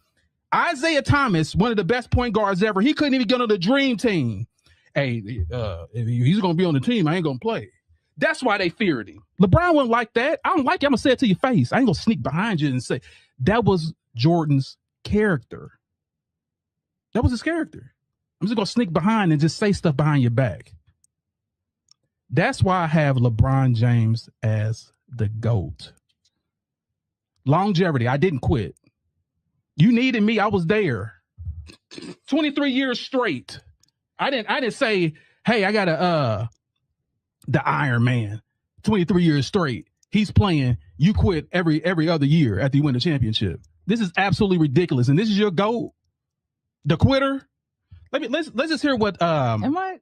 Isaiah Thomas, one of the best point guards ever, he couldn't even get on the dream team. Hey, if he's gonna be on the team, I ain't gonna play. That's why they feared him. LeBron wasn't like that. I don't like it. I'm gonna say it to your face. I ain't gonna sneak behind you and say that was Jordan's character. That was his character. I'm just gonna sneak behind and just say stuff behind your back. That's why I have LeBron James as the GOAT. Longevity. I didn't quit. You needed me. I was there. 23 years straight. I didn't say, hey, I got the Iron Man. 23 years straight. He's playing. You quit every other year after you win the championship. This is absolutely ridiculous. And this is your GOAT? The quitter? Let's just hear what Am I?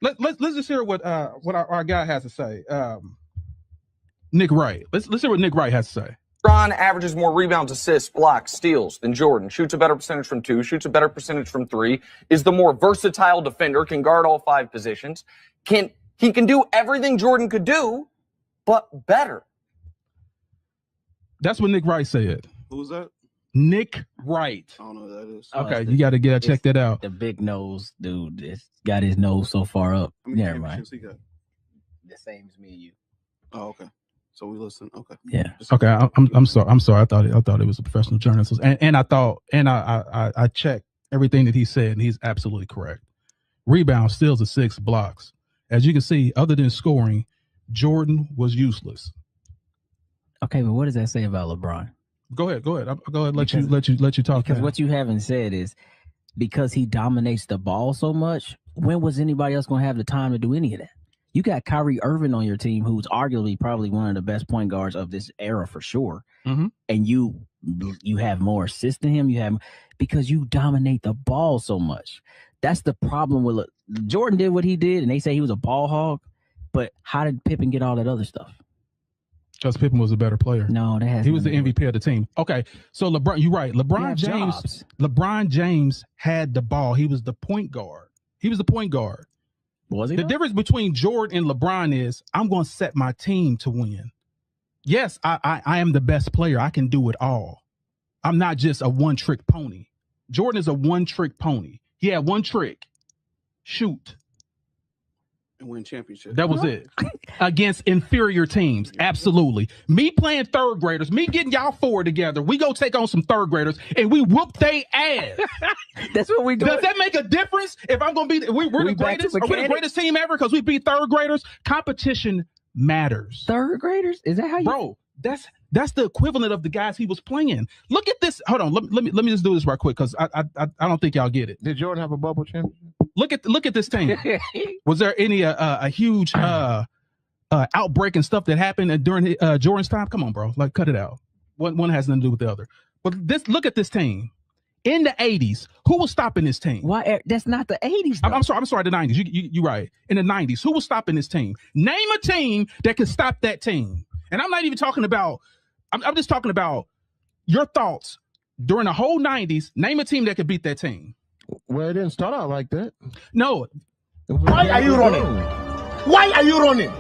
let's just hear what our guy has to say. Nick Wright. Let's hear what Nick Wright has to say. LeBron averages more rebounds, assists, blocks, steals than Jordan. Shoots a better percentage from 2, shoots a better percentage from 3, is the more versatile defender, can guard all 5 positions. He can do everything Jordan could do, but better. That's what Nick Wright said. Who's that? Nick Wright. I don't know who that is. Okay, you got to check that out. The big nose dude. It's got his nose so far up. How many Yeah, right. championships he got? The same as me and you. Oh, okay. So we listen. Okay. Yeah. Okay. I'm sorry. I thought it was a professional journalist, and I checked everything that he said, and he's absolutely correct. Rebounds, steals, assists, blocks. As you can see, other than scoring, Jordan was useless. Okay, but what does that say about LeBron? Go ahead. I'll go ahead. Let you talk. Because what you haven't said is because he dominates the ball so much. When was anybody else going to have the time to do any of that? You got Kyrie Irving on your team, who's arguably probably one of the best point guards of this era for sure. Mm-hmm. And you have more assists than him. Because you dominate the ball so much. That's the problem with Jordan did what he did, and they say he was a ball hog. But how did Pippen get all that other stuff? Because Pippen was a better player. No, he was the MVP of the team. Okay, so LeBron, you're right. LeBron James had the ball. He was the point guard. Was he? The difference between Jordan and LeBron is I'm going to set my team to win. Yes, I am the best player. I can do it all. I'm not just a one-trick pony. Jordan is a one-trick pony. He had one trick. Shoot. And win championship. That was it. Against inferior teams. Absolutely. Me playing third graders, me getting y'all 4 together, we go take on some third graders and we whoop they ass. That's what we do. Does that make a difference if I'm going to be we're the greatest? Are we the greatest team ever because we beat third graders? Competition matters. Third graders? Is that how you? Bro, that's the equivalent of the guys he was playing. Look at this. Hold on. Let me just do this right quick because I don't think y'all get it. Did Jordan have a bubble championship? Look at this team. Was there any a huge outbreak and stuff that happened during Jordan's time? Come on, bro. Like, cut it out. One has nothing to do with the other. But look at this team. In the 80s, who was stopping this team? Why? That's not the 80s. I'm sorry, the 90s. You're right. In the 90s, who was stopping this team? Name a team that could stop that team. And I'm not even talking about, I'm just talking about your thoughts during the whole 90s. Name a team that could beat that team. Well, it didn't start out like that. No. Why are you running? Why are you running?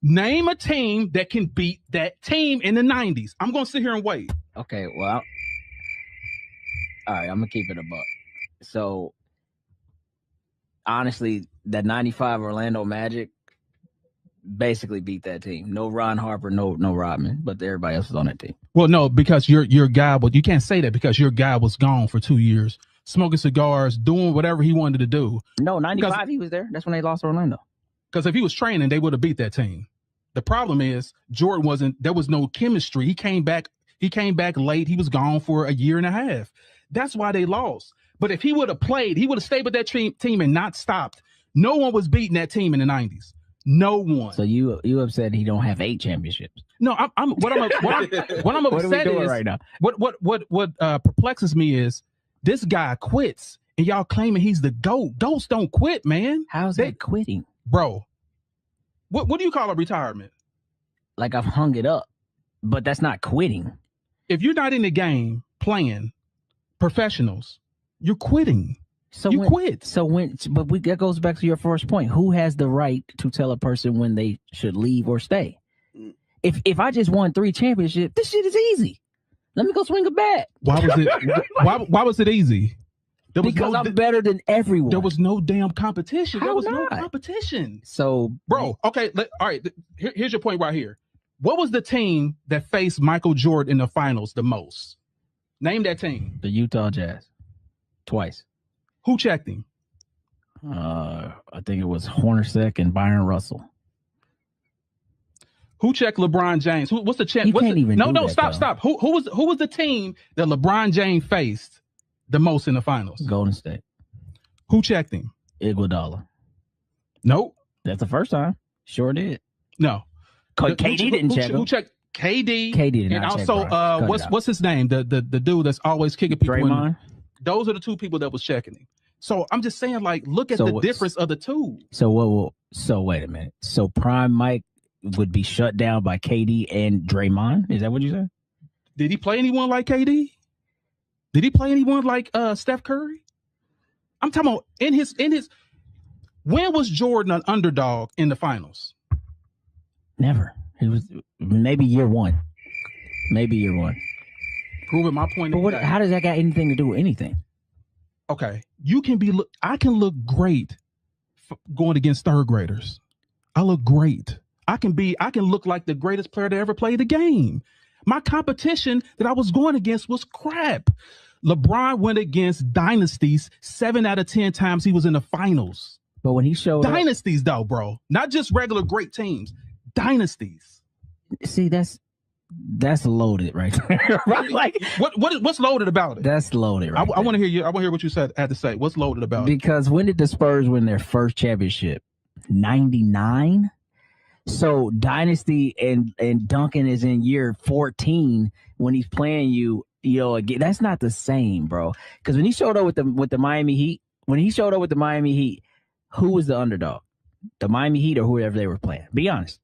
Name a team that can beat that team in the 90s. I'm going to sit here and wait. Okay, well, all right, I'm going to keep it a buck. So honestly, that 95 Orlando Magic basically beat that team. No Ron Harper, no Rodman, but everybody else was on that team. Well, no, because your guy, but you can't say that because your guy was gone for 2 years, smoking cigars, doing whatever he wanted to do. No, 95 he was there. That's when they lost to Orlando. Because if he was training, they would have beat that team. The problem is Jordan wasn't. There was no chemistry. He came back late. He was gone for a year and a half. That's why they lost. But if he would have played, he would have stayed with that team and not stopped. No one was beating that team in the 90s. No one. So you upset he don't have 8 championships? No, what I'm upset what are we doing is right now? What perplexes me is this guy quits and y'all claiming he's the GOAT. GOATs don't quit, man. How's that quitting? Bro, what do you call a retirement? Like I've hung it up, but that's not quitting. If you're not in the game playing professionals, you're quitting. So you quit. That goes back to your first point. Who has the right to tell a person when they should leave or stay? If I just won 3 championships, this shit is easy. Let me go swing a bat. Why was it? why was it easy? Because I'm better than everyone. There was no damn competition. How there was not? no competition. So, bro, okay, all right. Here's your point right here. What was the team that faced Michael Jordan in the finals the most? Name that team. The Utah Jazz. Twice. Who checked him? I think it was Hornacek and Byron Russell. Who checked LeBron James? What's the champ? Stop. Who was the team that LeBron James faced the most in the finals? Golden State. Who checked him? Iguodala. Nope. That's the first time. Sure did. No. KD didn't check him. Who checked KD? KD did and not also, check what's his name? The dude that's always kicking people. Draymond. Those are the 2 people that was checking him. So I'm just saying, like, look at the difference of the 2. So wait a minute. So Prime Mike would be shut down by KD and Draymond? Is that what you said? Did he play anyone like KD? Did he play anyone like Steph Curry? I'm talking about in his. When was Jordan an underdog in the finals? Never. He was maybe year 1. Proving my point. But how does that got anything to do with anything? Okay, I can look great going against 3rd graders. I look great. I can look like the greatest player to ever play the game. My competition that I was going against was crap. LeBron went against dynasties 7 out of 10 times he was in the finals. But when he showed dynasties though, bro, not just regular great teams, dynasties. See, that's loaded right there. Right? Like what's loaded about it? That's loaded. Right I want to hear you. I want to hear what you had to say. What's loaded about it? Because when did the Spurs win their first championship? 99. So dynasty and Duncan is in year 14 when he's playing you. Again, that's not the same, bro. Because when he showed up with the Miami Heat, who was the underdog? The Miami Heat or whoever they were playing? Be honest.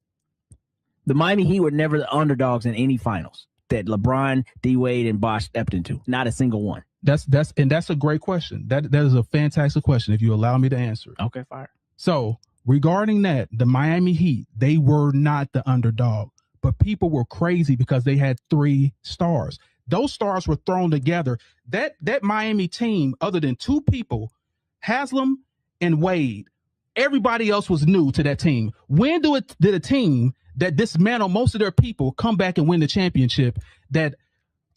The Miami Heat were never the underdogs in any finals that LeBron, D Wade, and Bosh stepped into. Not a single one. That's a great question. That is a fantastic question. If you allow me to answer. Okay, fire. So regarding that, the Miami Heat, they were not the underdog, but people were crazy because they had 3 stars. Those stars were thrown together. That Miami team, other than 2 people, Haslam and Wade, everybody else was new to that team. When did a team that dismantled most of their people come back and win the championship that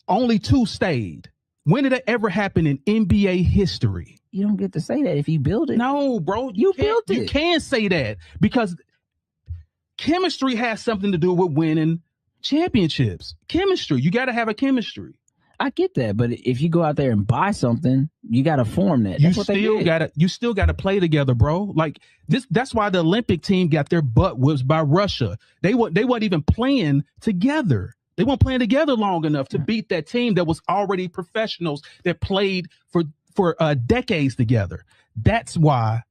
only 2 stayed? When did it ever happen in NBA history? You don't get to say that if you build it. No, bro. You built it. You can't say that because chemistry has something to do with winning championships. Chemistry. You got to have a chemistry. I get that, but if you go out there and buy something, you got to form that. You still got to play together, bro. Like this. That's why the Olympic team got their butt whipped by Russia. They weren't even playing together. They weren't playing together long enough to beat that team that was already professionals that played for decades together. That's why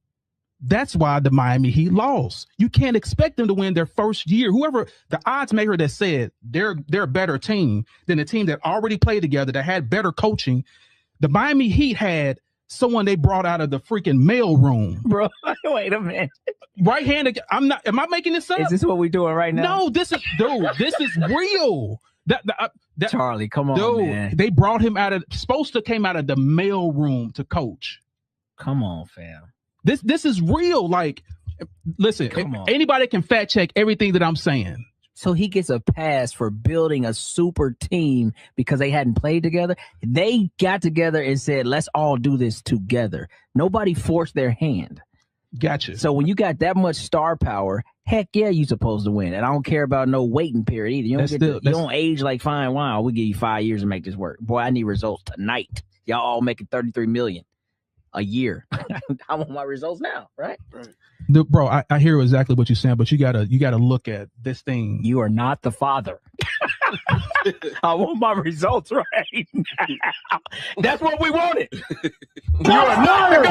the Miami Heat lost. You can't expect them to win their first year. Whoever the odds maker that said they're a better team than a team that already played together, that had better coaching. The Miami Heat had someone they brought out of the freaking mail room. Bro, wait a minute. Right-handed. Am I making this up? Is this what we're doing right now? No, this is real. That Charlie, come on, dude, man. they brought him came out of the mail room to coach. Come on, fam. This is real. Like, listen, anybody can fact check everything that I'm saying. So he gets a pass for building a super team because they hadn't played together. They got together and said, let's all do this together. Nobody forced their hand. Gotcha. So when you got that much star power, heck yeah, you supposed to win. And I don't care about no waiting period either. You don't age like fine wine. We'll give you 5 years to make this work. Boy, I need results tonight. Y'all all making $33 million a year. I want my results now, right? Right. Bro, I hear exactly what you're saying, but you gotta look at this thing. You are not the father. I want my results right now. That's what we wanted. Shots fired!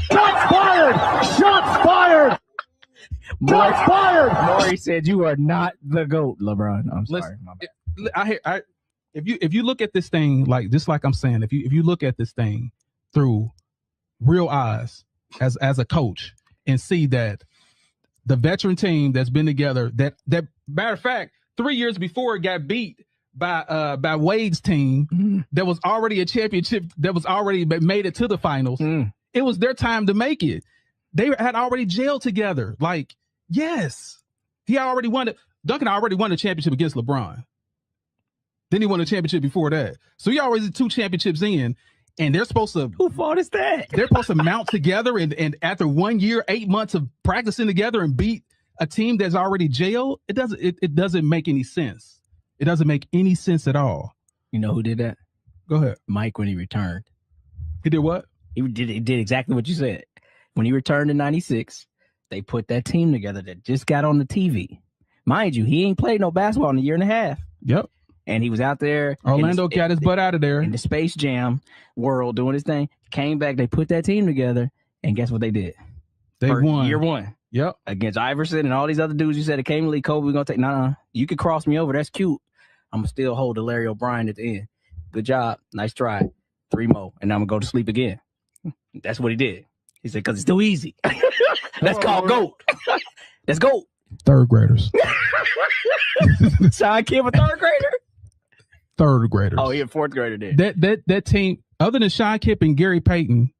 Shots fired! Shots fired! Shots fired! Maury said you are not the GOAT, LeBron. I'm sorry. My bad. If you look at this thing like just like I'm saying, if you look at this thing through real eyes as a coach and see that the veteran team that's been together, that matter of fact, 3 years before it got beat by Wade's team, that was already a championship, that was already made it to the finals. It was their time to make it. They had already jailed together. Like, yes, he already won it. Duncan already won the championship against LeBron. Then he won a championship before that. So he already 2 championships in. And they're supposed to. Who fault is that? They're supposed to mount together and after 1 year, 8 months of practicing together and beat a team that's already jailed. It doesn't make any sense. It doesn't make any sense at all. You know who did that? Go ahead. Mike, when he returned. He did what? He did exactly what you said. When he returned in '96, they put that team together that just got on the TV. Mind you, he ain't played no basketball in a year and a half. Yep. And he was out there. Orlando got his butt out of there. In the Space Jam world doing his thing. Came back, they put that team together, and guess what they did? They won. Year 1. Yep. Against Iverson and all these other dudes you said it came in the league. Kobe, we're going to take, nah, you could cross me over. That's cute. I'm going to still hold the Larry O'Brien at the end. Good job. Nice try. 3 more. And I'm going to go to sleep again. That's what he did. He said, because it's too easy. That's called GOAT. That's GOAT. 3rd graders. Sean Kemp, a 3rd grader? 3rd graders. Oh, he a 4th grader then. That team, other than Sean Kemp and Gary Payton,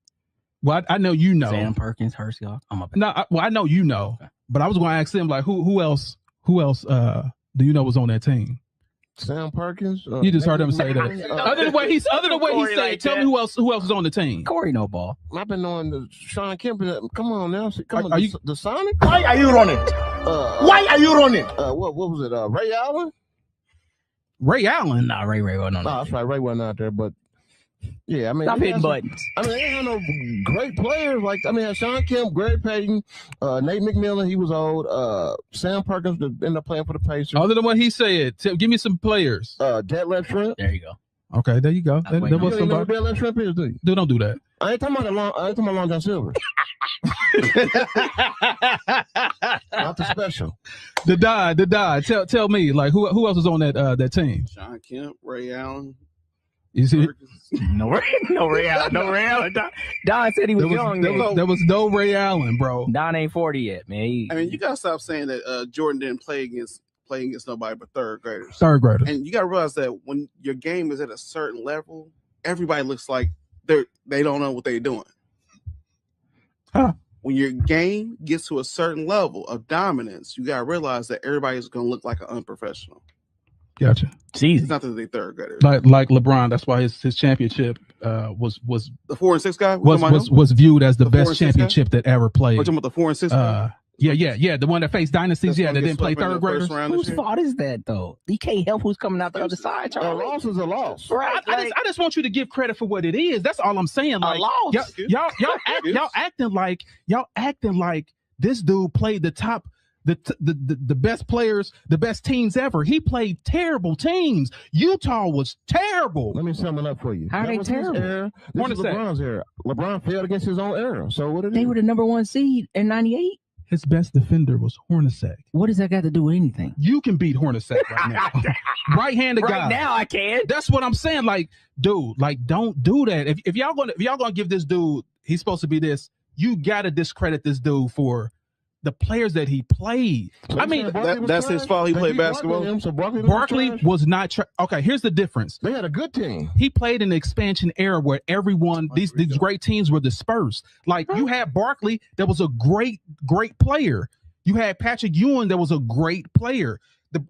well, I know you know. Sam Perkins, Hersey. I know you know. Okay. But I was going to ask him, like, who else do you know was on that team? Sam Perkins. You just heard him say that. Other than what he said, like tell me who else is on the team. Corey no ball. I've been knowing the Sean Kemp. Come on now, are you the Sonic? Why are you running? Why are you running? What was it? Ray Allen? Ray Allen? Nah, Ray wasn't on. No, that's right. Ray wasn't out there, but yeah, I mean, stop hitting buttons. I mean, they had no great players. Like, I mean, Sean Kemp, Gary Payton, Nate McMillan, he was old. Sam Perkins ended up playing for the Pacers. Other than what he said, give me some players. Detlef Shrimp. There you go. Okay, there you go. You don't even know who Detlef Shrimp is, do you? Dude, don't do that. I ain't talking about Long John Silver. Not the special. The die. Tell me, like, who else was on that team? Sean Kemp, Ray Allen. You see? No Ray Allen. Don said he was young. There was no Ray Allen, bro. Don ain't 40 yet, man. I mean, you gotta stop saying that Jordan didn't play against nobody but 3rd graders. 3rd graders. And you gotta realize that when your game is at a certain level, everybody looks like they don't know what they're doing. Huh. When your game gets to a certain level of dominance, you gotta realize that everybody's gonna look like an unprofessional. Gotcha. Jeez. It's not that they 3rd graders. Like LeBron, that's why his championship was the 4 and 6 guy was viewed as the best championship that ever played. We're talking about the 4 and 6 guy? Yeah. The one that faced dynasties, that didn't play 3rd graders. Whose fault is that, though? You can't help who's coming out the other side, Charlie. A loss is a loss. Right. I just want you to give credit for what it is. That's all I'm saying. Like, a loss. Y'all acting like this dude played the best players, the best teams ever. He played terrible teams. Utah was terrible. Let me sum it up for you. How are they terrible? This is LeBron's era. LeBron failed against his own era. So what they were the number 1 seed in '98. His best defender was Hornacek. What does that got to do with anything? You can beat Hornacek right now. Right-handed guy. Right now I can. That's what I'm saying. Like, dude, like, don't do that. If y'all gonna give this dude, he's supposed to be this, you gotta discredit this dude for the players that he played. So I mean, that's his fault. He played basketball. So Barkley was not. Okay, here's the difference. They had a good team. He played in the expansion era where everyone, these great teams were dispersed. Like you had Barkley, that was a great player. You had Patrick Ewing, that was a great player.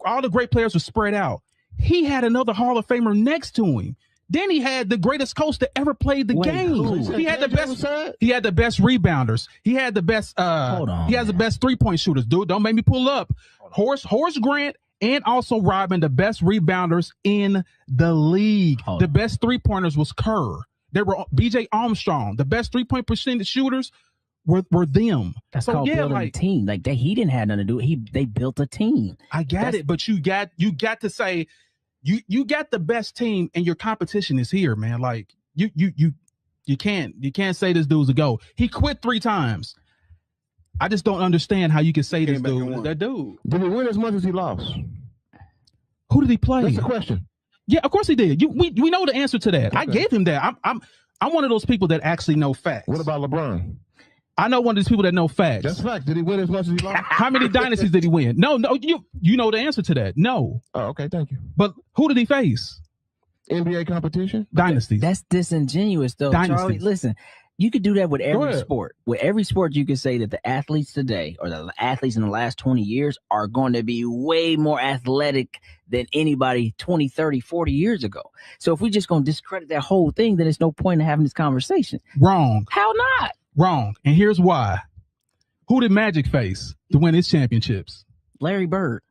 All the great players were spread out. He had another Hall of Famer next to him. Then he had the greatest coach that ever played the game. He had the best. He had the best rebounders. He had the best. He has the best 3-point shooters. Dude, don't make me pull up. Horace Grant and also Robin, the best rebounders in the league. The best 3-pointers was Kerr. They were B.J. Armstrong. The best 3-point percentage shooters were them. That's called building a team. Like he didn't have nothing to do. They built a team. I got it, but you got to say. You got the best team and your competition is here, man. Like you can't say this dude's a go. He quit 3 times. I just don't understand how you can say this dude. That dude. Did he win as much as he lost? Who did he play? That's the question. Yeah, of course he did. We know the answer to that. Okay. I gave him that. I'm one of those people that actually know facts. What about LeBron? I know one of these people that know facts. That's fact. Did he win as much as he lost? How many dynasties did he win? No, you know the answer to that. No. Oh, okay, thank you. But who did he face? NBA competition? Dynasties. That's disingenuous, though. Dynasties. Charlie, listen, you could do that with every sport. With every sport, you can say that the athletes today or the athletes in the last 20 years are going to be way more athletic than anybody 20, 30, 40 years ago. So if we're just going to discredit that whole thing, then there's no point in having this conversation. Wrong. How not? Wrong. And here's why. Who did Magic face to win his championships? Larry Bird.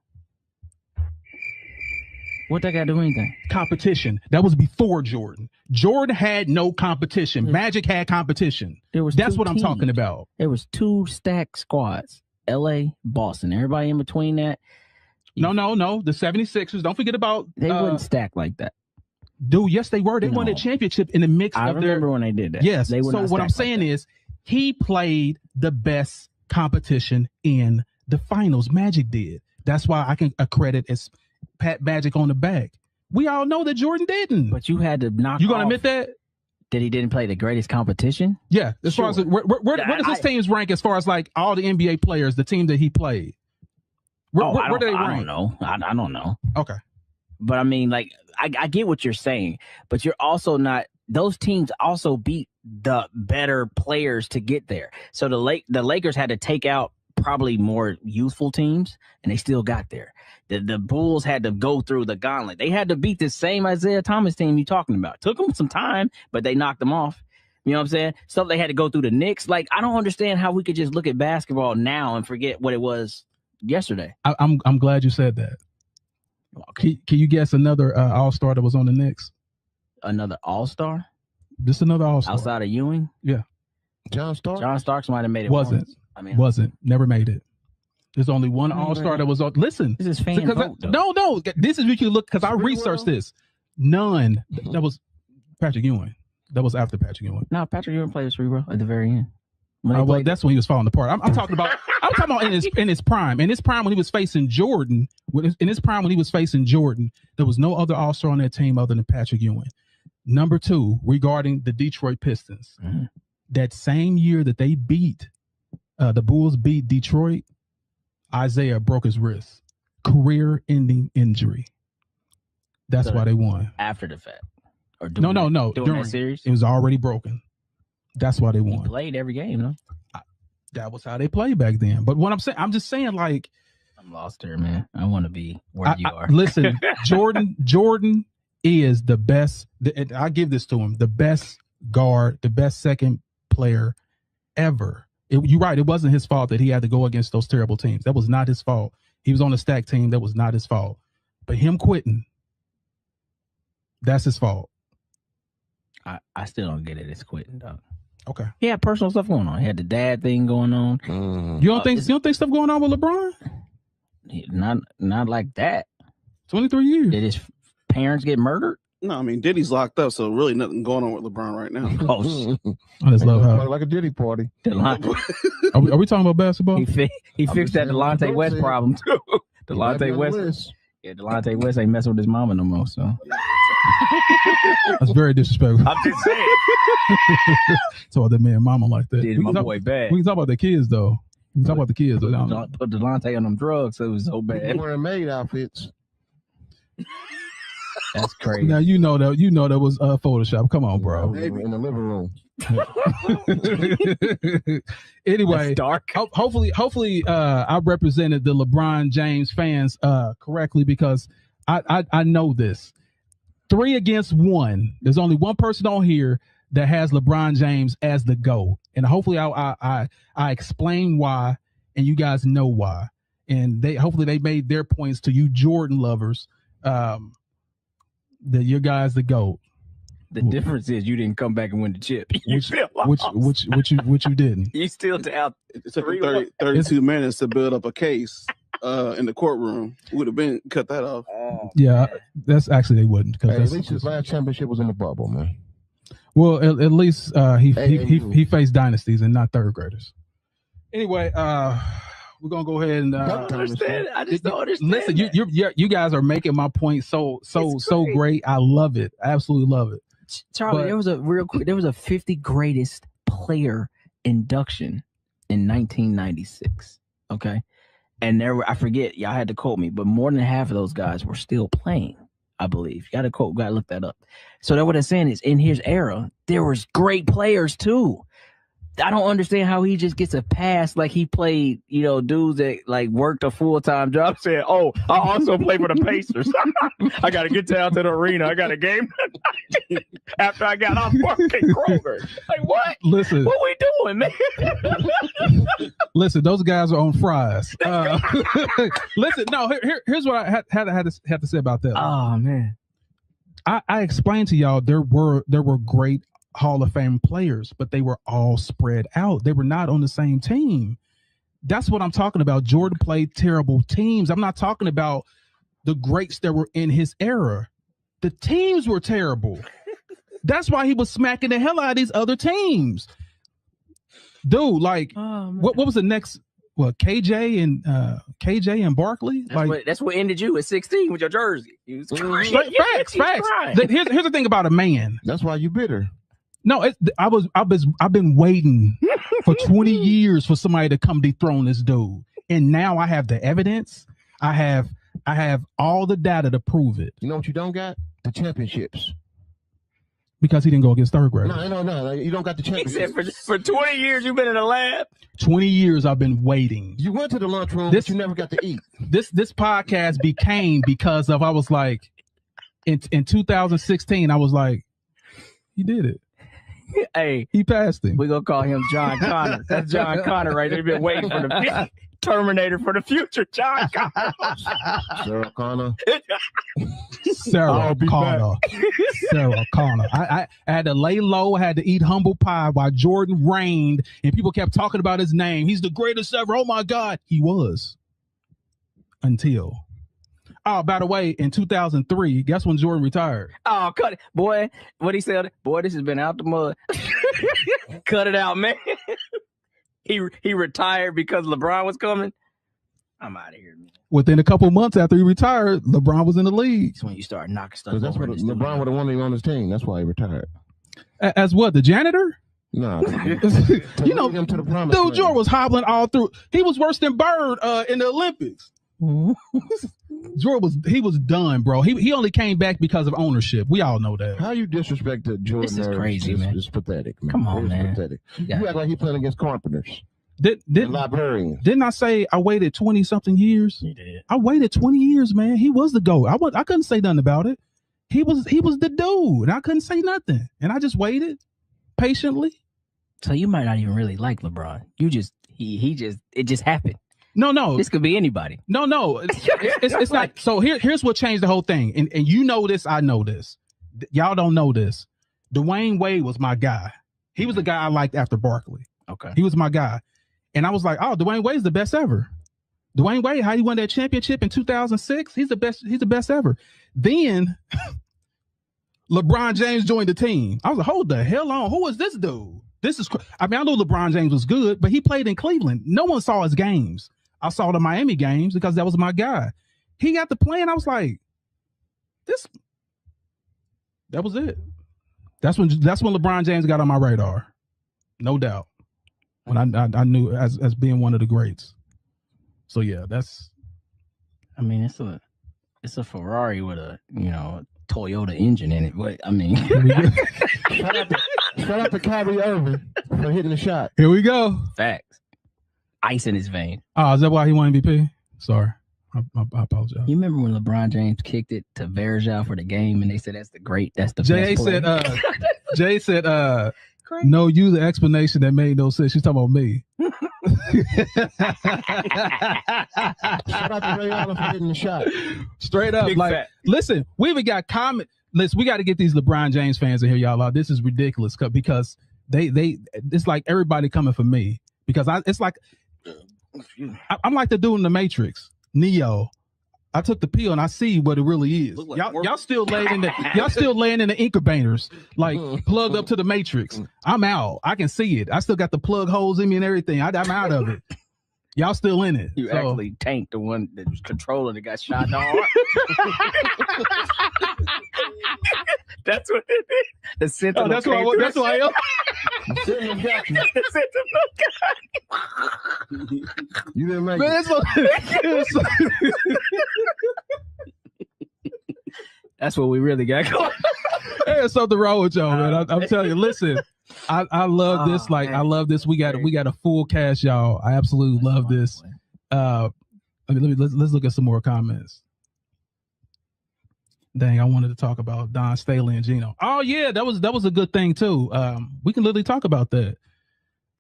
What that got to do with anything? Competition. That was before Jordan. Jordan had no competition. Magic had competition. That's what I'm talking about. There was 2 stacked squads. LA, Boston. Everybody in between that. No. The 76ers. Don't forget about they wouldn't stack like that. Dude, yes, they were. They won a championship in the mix of their. I remember when they did that. Yes. So what I'm saying is he played the best competition in the finals. Magic did. That's why I can accredit as pat Magic on the back. We all know that Jordan didn't. But you had to knock. You gonna admit that? That he didn't play the greatest competition? Yeah. As far as where does his teams rank as far as like all the NBA players, the team that he played? Where do they rank? I don't know. I don't know. Okay. But I mean, like, I get what you're saying, but you're also not. Those teams also beat the better players to get there. So the Lakers had to take out probably more youthful teams, and they still got there. The Bulls had to go through the gauntlet. They had to beat the same Isaiah Thomas team you're talking about. Took them some time, but they knocked them off. You know what I'm saying? So they had to go through the Knicks. Like, I don't understand how we could just look at basketball now and forget what it was yesterday. I'm glad you said that. Can you guess another all-star that was on the Knicks? Another all-star? Just another all-star. Outside of Ewing? Yeah. John Starks? John Starks might have made it. Wasn't. Once. Wasn't. Never made it. There's only one all-star that was on. Listen. This is fan vote, no. This is what you look, because I researched this. None. That was Patrick Ewing. That was after Patrick Ewing. No, Patrick Ewing played cerebral at the very end. Well, that's when he was falling apart. I'm talking about. I'm talking about in his prime. In his prime when he was facing Jordan. In his prime when he was facing Jordan, there was no other all-star on that team other than Patrick Ewing. Number 2, regarding the Detroit Pistons, that same year that they beat the Bulls beat Detroit, Isaiah broke his wrist, career-ending injury. That's why they won. After the fact, or no. During that series, it was already broken. That's why they won. He played every game, no? That was how they played back then. But what I'm just saying, like, I'm lost here, man. I want to be where you are. Listen, Jordan is the best. And I give this to him: the best guard, the best second player ever. You're right. It wasn't his fault that he had to go against those terrible teams. That was not his fault. He was on a stacked team. That was not his fault. But him quitting, that's his fault. I still don't get it. It's quitting, dog. Okay. He had personal stuff going on. He had the dad thing going on. You don't think stuff going on with LeBron? Not like that. 23 years. Did his parents get murdered? No, I mean Diddy's locked up, so really nothing going on with LeBron right now. I just love how like a Diddy party. Are we talking about basketball? He fixed that Delonte West problem too. Delonte West. Yeah, Delonte West ain't messing with his mama no more. So that's very disrespectful. I'm just saying. So that man, mama like that. Did my boy bad. We can talk about the kids though. You talk about the kids. Put Delonte on them drugs, so it was so bad. Wearing maid outfits. That's crazy. Now you know that was Photoshop. Come on, bro. In the living room. Anyway, That's dark. hopefully, I represented the LeBron James fans correctly, because I know this. 3 against 1. There's only one person on here that has LeBron James as the GOAT, and hopefully I explain why, and you guys know why, and hopefully they made their points to you Jordan lovers, that your guys the GOAT. The difference is you didn't come back and win the chip. Which you didn't. You still down. It took 32 minutes to build up a case in the courtroom. Would have been cut that off. Yeah, that's actually they wouldn't. Hey, at least his last championship was in the bubble, man. Well, at least he faced dynasties and not third graders. Anyway, we're gonna go ahead and I don't understand. I just don't understand. Listen, you guys are making my point so great. I love it. I absolutely love it. Charlie, there was a 50 greatest player induction in 1996. Okay. And I forget, y'all had to quote me, but more than half of those guys were still playing, I believe. You gotta look that up. So what I'm saying is, in his era, there was great players too. I don't understand how he just gets a pass like he played, dudes that like worked a full-time job saying, oh, I also play for the Pacers. I got to get down to the arena. I got a game after I got off working Kroger. Like, what? Listen. What we doing, man? Listen, those guys are on fries. Listen, no, here's what I had to say about that. Oh, man. I explained to y'all there were great Hall of Fame players, but they were all spread out. They were not on the same team. That's what I'm talking about. Jordan played terrible teams. I'm not talking about the greats that were in his era. The teams were terrible. That's why he was smacking the hell out of these other teams. Dude, like, what was the next? What, KJ and Barkley? That's what ended you at 16 with your jersey. Facts. Here's the thing about a man. That's why you bitter. No, I've been waiting for 20 years for somebody to come dethrone this dude, and now I have the evidence. I have all the data to prove it. You know what you don't got? The championships. Because he didn't go against third graders. No. You don't got the championships. He said for 20 years you've been in the lab. 20 years I've been waiting. You went to the lunchroom, but you never got to eat. This podcast became because of, I was like, in 2016, I was like, he did it. Hey, he passed him. We're going to call him John Connor. That's John Connor right there. They've been waiting for the Terminator for the future. John Connor. Sarah Connor. Sarah Connor. I had to lay low. I had to eat humble pie while Jordan reigned, and people kept talking about his name. He's the greatest ever. Oh, my God. He was. Until. Oh, by the way, in 2003, guess when Jordan retired? Oh, cut it. Boy, what he said, boy, this has been out the mud. Cut it out, man. He retired because LeBron was coming. I'm out of here, man. Within a couple months after he retired, LeBron was in the league. That's when you start knocking stuff that's over. What LeBron would have wanted him on his team. That's why he retired. As what, the janitor? No. You know, him to the promised dude, land. Jordan was hobbling all through. He was worse than Bird in the Olympics. Jordan was done, bro. He only came back because of ownership. We all know that. How you disrespect the Jordan? This is crazy, man. It's pathetic, man. Come on, man. Pathetic. You act like he playing against carpenters. Librarians. Didn't I say I waited 20 something years? You did. I waited 20 years, man. He was the GOAT. I couldn't say nothing about it. He was the dude, and I couldn't say nothing. And I just waited patiently. So you might not even really like LeBron. You just it just happened. No. This could be anybody. No. It's not. So here's what changed the whole thing. And you know this, I know this. Y'all don't know this. Dwayne Wade was my guy. He was the guy I liked after Barkley. Okay. He was my guy. And I was like, oh, Dwayne Wade's the best ever. Dwayne Wade, how he won that championship in 2006? He's the best ever. Then LeBron James joined the team. I was like, hold the hell on. Who is this dude? I know LeBron James was good, but he played in Cleveland. No one saw his games. I saw the Miami games because that was my guy. He got to play, and I was like, that was it. That's when LeBron James got on my radar. No doubt. when I knew as being one of the greats. So yeah, that's. I mean, it's a Ferrari with a Toyota engine in it. But I mean, shout out to Kyrie Irving for hitting the shot. Here we go. Facts. Ice in his vein. Oh, is that why he won MVP? Sorry. I apologize. You remember when LeBron James kicked it to Verjao for the game, and they said that's the best Jay play? Jay said, no, you the explanation that made no sense. She's talking about me. Shout out to Ray Allen for hitting the shot. Straight up. Listen, we even got comment. Listen, we got to get these LeBron James fans in here, y'all. This is ridiculous because it's like everybody coming for me because it's like I'm like the dude in the Matrix. Neo, I took the pill and I see what it really is. Like y'all still laying in the incubators, like plugged up to the Matrix. I'm out. I can see it. I still got the plug holes in me and everything. I'm out of it. Y'all still in it. You actually tanked the one that was controlling that got shot down. That's what it is. The sentinel. That's why I am. You didn't make it. That's what we really got going. There's something wrong with y'all, man. I'm telling you. Listen, I love this. Like, man. I love this. We got a full cast, y'all. I absolutely love this. Let's look at some more comments. Dang, I wanted to talk about Don Staley and Gino. Oh yeah, that was a good thing too. We can literally talk about that.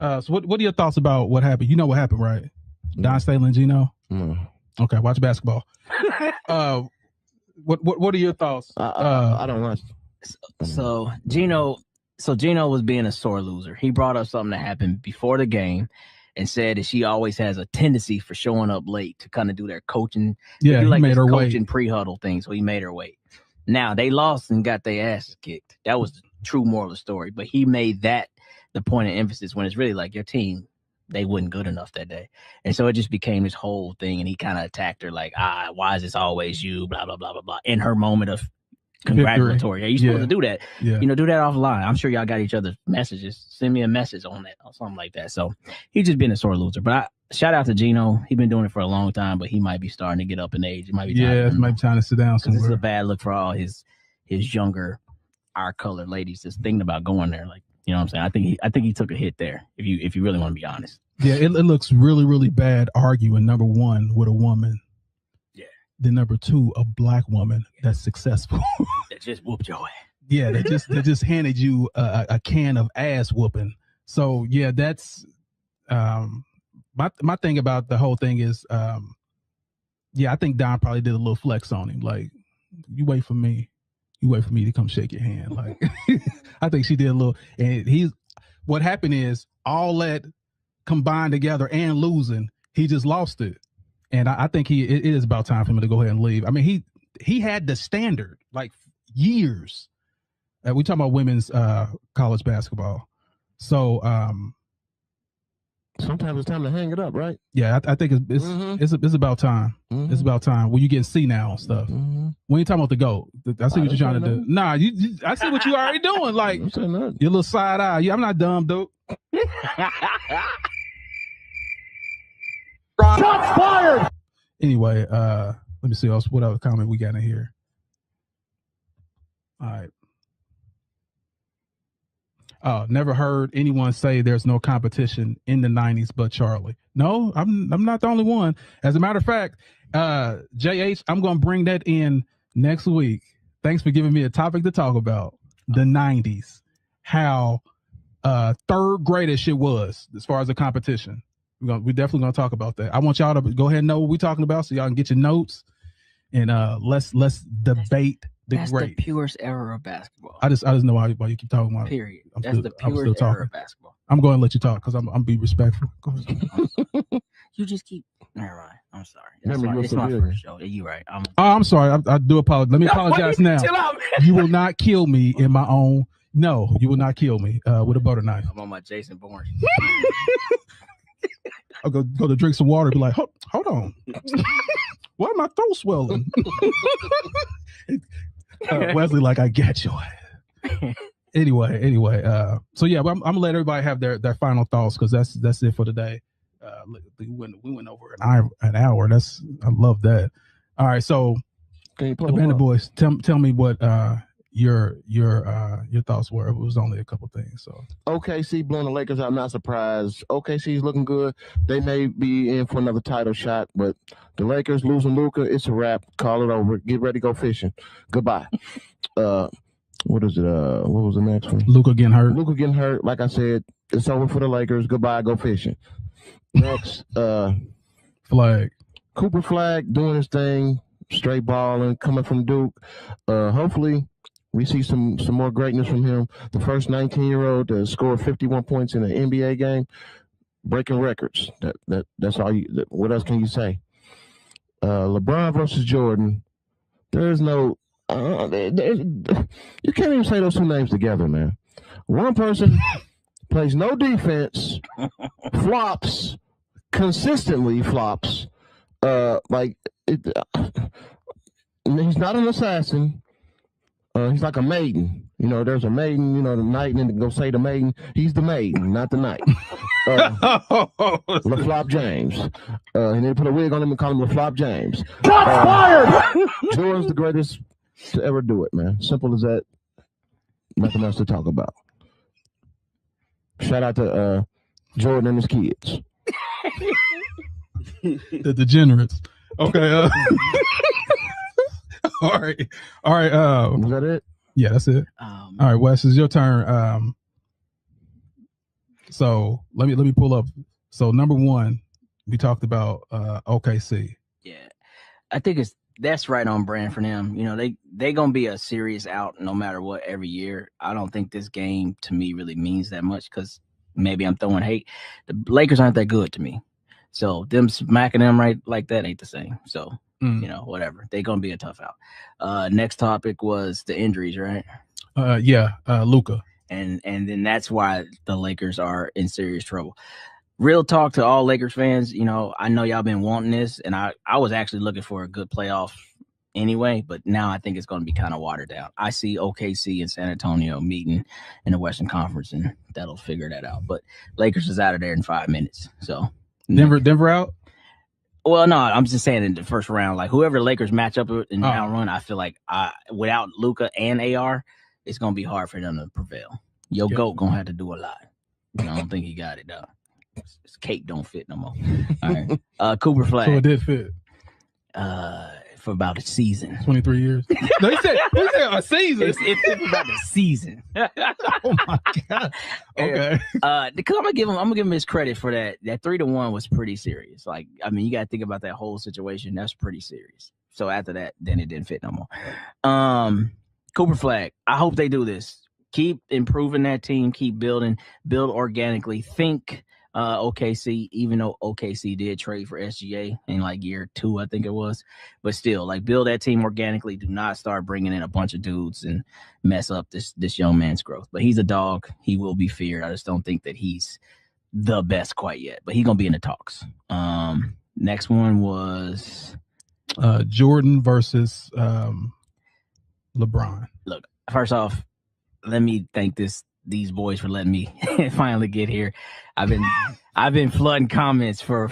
So what are your thoughts about what happened? You know what happened, right? Don Staley and Gino. Okay, watch basketball. What are your thoughts? I don't watch. So Gino was being a sore loser. He brought up something that happened before the game and said that she always has a tendency for showing up late to kind of do their coaching. Yeah, he made her coaching wait. Pre-huddle thing, so he made her wait. Now they lost and got their asses kicked. That was the true moral of the story. But he made that the point of emphasis when it's really like your team, they wasn't good enough that day. And so it just became this whole thing. And he kind of attacked her like, why is this always you? Blah, blah, blah, blah, blah. In her moment of congratulatory. Are you supposed to do that? Yeah. Do that offline. I'm sure y'all got each other's messages. Send me a message on that or something like that. So he's just been a sore loser. But shout out to Gino. He's been doing it for a long time, but he might be starting to get up in age. It might be time to sit down somewhere. This is a bad look for all his younger, our color ladies just thinking about going there. Like, you know what I'm saying? I think he took a hit there. If you really want to be honest. Yeah, it looks really, really bad arguing number one with a woman. Yeah. Then number two, a black woman that's successful. That just whooped your ass. Yeah, they just handed you a can of ass whooping. So yeah, that's my thing about the whole thing is I think Don probably did a little flex on him. Like, you wait for me to come shake your hand. Like, I think she did a little. And what happened is all that combined together and losing, he just lost it. And I think it is about time for him to go ahead and leave. I mean, he had the standard like years. We talking about women's college basketball. So sometimes it's time to hang it up, right? Yeah, I think it's about time. Mm-hmm. It's about time. Well, you getting senile and stuff. Mm-hmm. We ain't talking about the GOAT. I see what you're trying to do. Nah, I see what you already doing. Like your little side eye. I'm not dumb, dude. Shots fired. Anyway, let me see what other comment we got in here. All right. Never heard anyone say there's no competition in the 90s but Charlie. No, I'm not the only one. As a matter of fact, JH, I'm going to bring that in next week. Thanks for giving me a topic to talk about. The 90s. How third gradish it was as far as the competition. We're definitely going to talk about that. I want y'all to go ahead and know what we're talking about so y'all can get your notes and let's debate That's the purest era of basketball. I just know why you keep talking about it. Period. That's the purest era of basketball. I'm going to let you talk because I'm be respectful. Go ahead. You just keep. Never mind. I'm sorry. It's my first show. You're right. I'm sorry. I do apologize. Let me apologize now. Chill out, man. You will not kill me in my own. No, you will not kill me with a butter knife. I'm on my Jason Bourne. I'll go to drink some water. Be like, hold on. Why my throat swelling? Wesley, like, I got your ass. Anyway, so yeah, I'm gonna let everybody have their final thoughts because that's it for today. We went over an hour. I love that. All right, so Abandoned Boys, tell me what your thoughts were. It was only a couple things. So OKC blowing the Lakers out. I'm not surprised. OKC's looking good. They may be in for another title shot, but the Lakers losing Luka, it's a wrap. Call it over. Get ready to go fishing. Goodbye. What is it? What was the next one? Luka getting hurt. Luka getting hurt. Like I said, it's over for the Lakers. Goodbye. Go fishing. Next, Flag. Cooper Flag doing his thing, straight balling, coming from Duke. Hopefully, we see some more greatness from him. The first 19-year-old to score 51 points in an NBA game, breaking records. That's all. What else can you say? LeBron versus Jordan. There is no. You can't even say those two names together, man. One person plays no defense, flops, consistently flops. He's not an assassin. He's like a maiden. You know, there's a maiden, you know, the knight, and then go say the maiden. He's the maiden, not the knight. LaFlop James. And they put a wig on him and call him LaFlop James. Fired! Jordan's the greatest to ever do it, man. Simple as that. Nothing else to talk about. Shout out to Jordan and his kids. The degenerates. Okay. All right. Was that it? Yeah, that's it. All right, Wes, it's your turn. So let me pull up. So number one, we talked about OKC. Yeah, I think that's right on brand for them. You know, they gonna be a serious out no matter what every year. I don't think this game to me really means that much because maybe I'm throwing hate. The Lakers aren't that good to me, so them smacking them right like that ain't the same. So you know, whatever. They gonna be a tough out. Next topic was the injuries, right? Luka. And then that's why the Lakers are in serious trouble. Real talk to all Lakers fans, you know, I know y'all been wanting this, and I was actually looking for a good playoff anyway, but now I think it's going to be kind of watered down. I see OKC and San Antonio meeting in the Western Conference, and that'll figure that out. But Lakers is out of there in 5 minutes. So Denver out? Well, no, I'm just saying in the first round, like whoever Lakers match up in the round run, I feel like without Luka and AR, it's going to be hard for them to prevail. GOAT going to have to do a lot. You know, I don't think he got it done. His cape don't fit no more. All right. Cooper Flag. So it did fit. For about a season. 23 years. No, he said a season. It's for about a season. Oh my God. Okay. I'm gonna give him his credit for that. That 3-1 was pretty serious. Like, I mean, you gotta think about that whole situation. That's pretty serious. So after that, then it didn't fit no more. Cooper Flag. I hope they do this. Keep improving that team. Keep build organically. Think OKC, even though OKC did trade for SGA in like year 2, I think it was, but still, like, build that team organically. Do not start bringing in a bunch of dudes and mess up this young man's growth. But he's a dog. He will be feared. I just don't think that he's the best quite yet, but he's gonna be in the talks. Next one was Jordan versus LeBron. Look, first off, let me thank these boys for letting me finally get here. I've been flooding comments for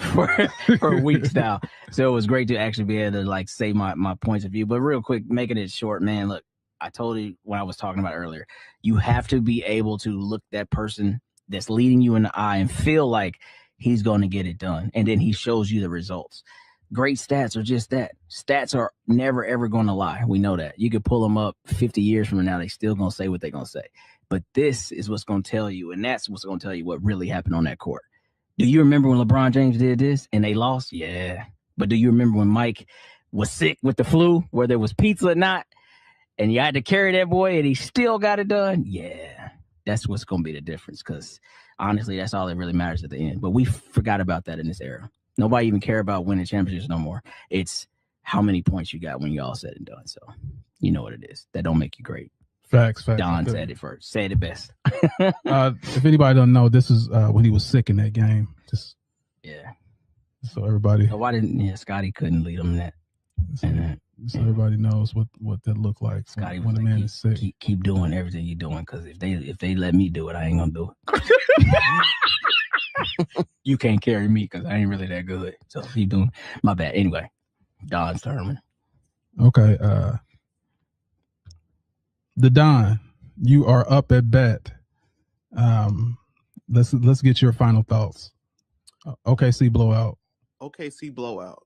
weeks now, so it was great to actually be able to like say my points of view. But real quick, making it short, man. Look, I told you when I was talking about earlier, you have to be able to look that person that's leading you in the eye and feel like he's going to get it done, and then he shows you the results. Great stats are just that. Stats are never ever going to lie. We know that. You could pull them up 50 years from now, they still going to say what they're going to say. But this is what's going to tell you, and that's what's going to tell you what really happened on that court. Do you remember when LeBron James did this and they lost? Yeah. But do you remember when Mike was sick with the flu, where there was pizza or not, and you had to carry that boy and he still got it done? Yeah. That's what's going to be the difference, because honestly, that's all that really matters at the end. But we forgot about that in this era. Nobody even care about winning championships no more. It's how many points you got when you all said and done. So you know what it is. That don't make you great. Facts. Don said it first. Said it best. If anybody don't know, this is when he was sick in that game. Yeah. So everybody. So why didn't Scotty couldn't lead him in that? So everybody knows what that look like Scotty when was a like, man is sick. keep doing everything you're doing, because if they let me do it, I ain't gonna do it. You can't carry me because I ain't really that good. So keep doing. My bad. Anyway, Don Thurman. Okay. The Don, you are up at bat. Let's get your final thoughts. OKC blowout. OKC blowout.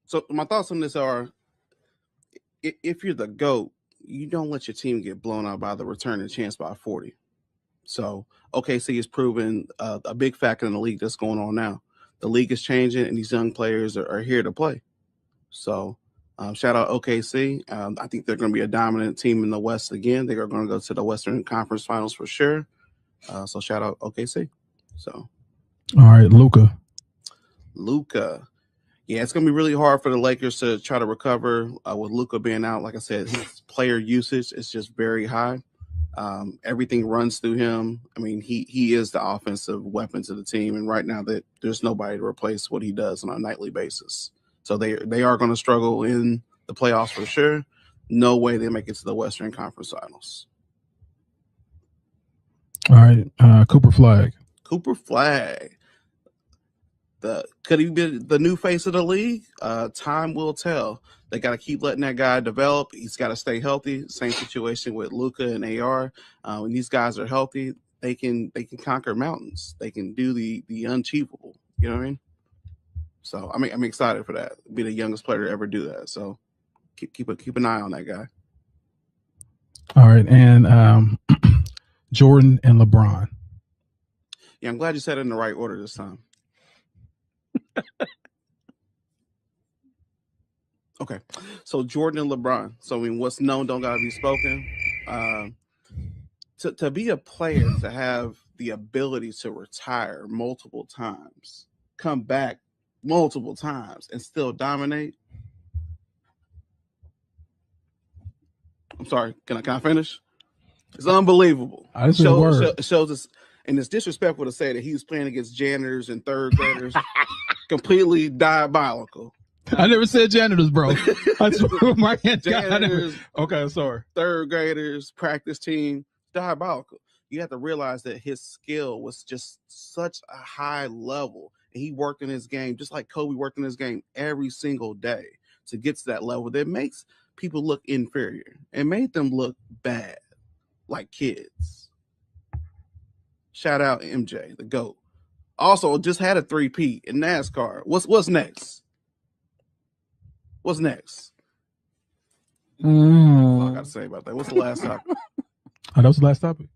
So my thoughts on this are: if you're the GOAT, you don't let your team get blown out by the returning chance by 40. So OKC has proven a big factor in the league that's going on now. The league is changing, and these young players are here to play. So shout out OKC. I think they're going to be a dominant team in the West again. They are going to go to the Western Conference Finals for sure. So shout out OKC. So, all right, Luka. Yeah, it's going to be really hard for the Lakers to try to recover with Luka being out. Like I said, his player usage is just very high. Everything runs through him. I mean, he is the offensive weapon to the team, and right now that there's nobody to replace what he does on a nightly basis. So they are going to struggle in the playoffs for sure. No way they make it to the Western Conference Finals. All right, Cooper Flag. Could he be the new face of the league? Time will tell. They got to keep letting that guy develop. He's got to stay healthy. Same situation with Luka and AR. When these guys are healthy, they can conquer mountains. They can do the unachievable. You know what I mean? So I'm excited for that. Be the youngest player to ever do that. So keep an eye on that guy. All right, and Jordan and LeBron. Yeah, I'm glad you said it in the right order this time. Okay, so Jordan and LeBron. So I mean, what's known don't gotta be spoken. To be a player, to have the ability to retire multiple times, come back multiple times, and still dominate. I'm sorry. Can I finish? It's unbelievable. Shows us, and it's disrespectful to say that he was playing against janitors and third graders. Completely diabolical. I never said janitors, bro. I swear my hand. Janitors, okay, sorry. Third graders, practice team, diabolical. You have to realize that his skill was just such a high level, and he worked in his game just like Kobe worked in his game every single day to get to that level that makes people look inferior and made them look bad, like kids. Shout out MJ, the GOAT. Also, just had a 3-peat in NASCAR. What's next? What's next? That's all I got to say about that. What's the last topic? That was the last topic.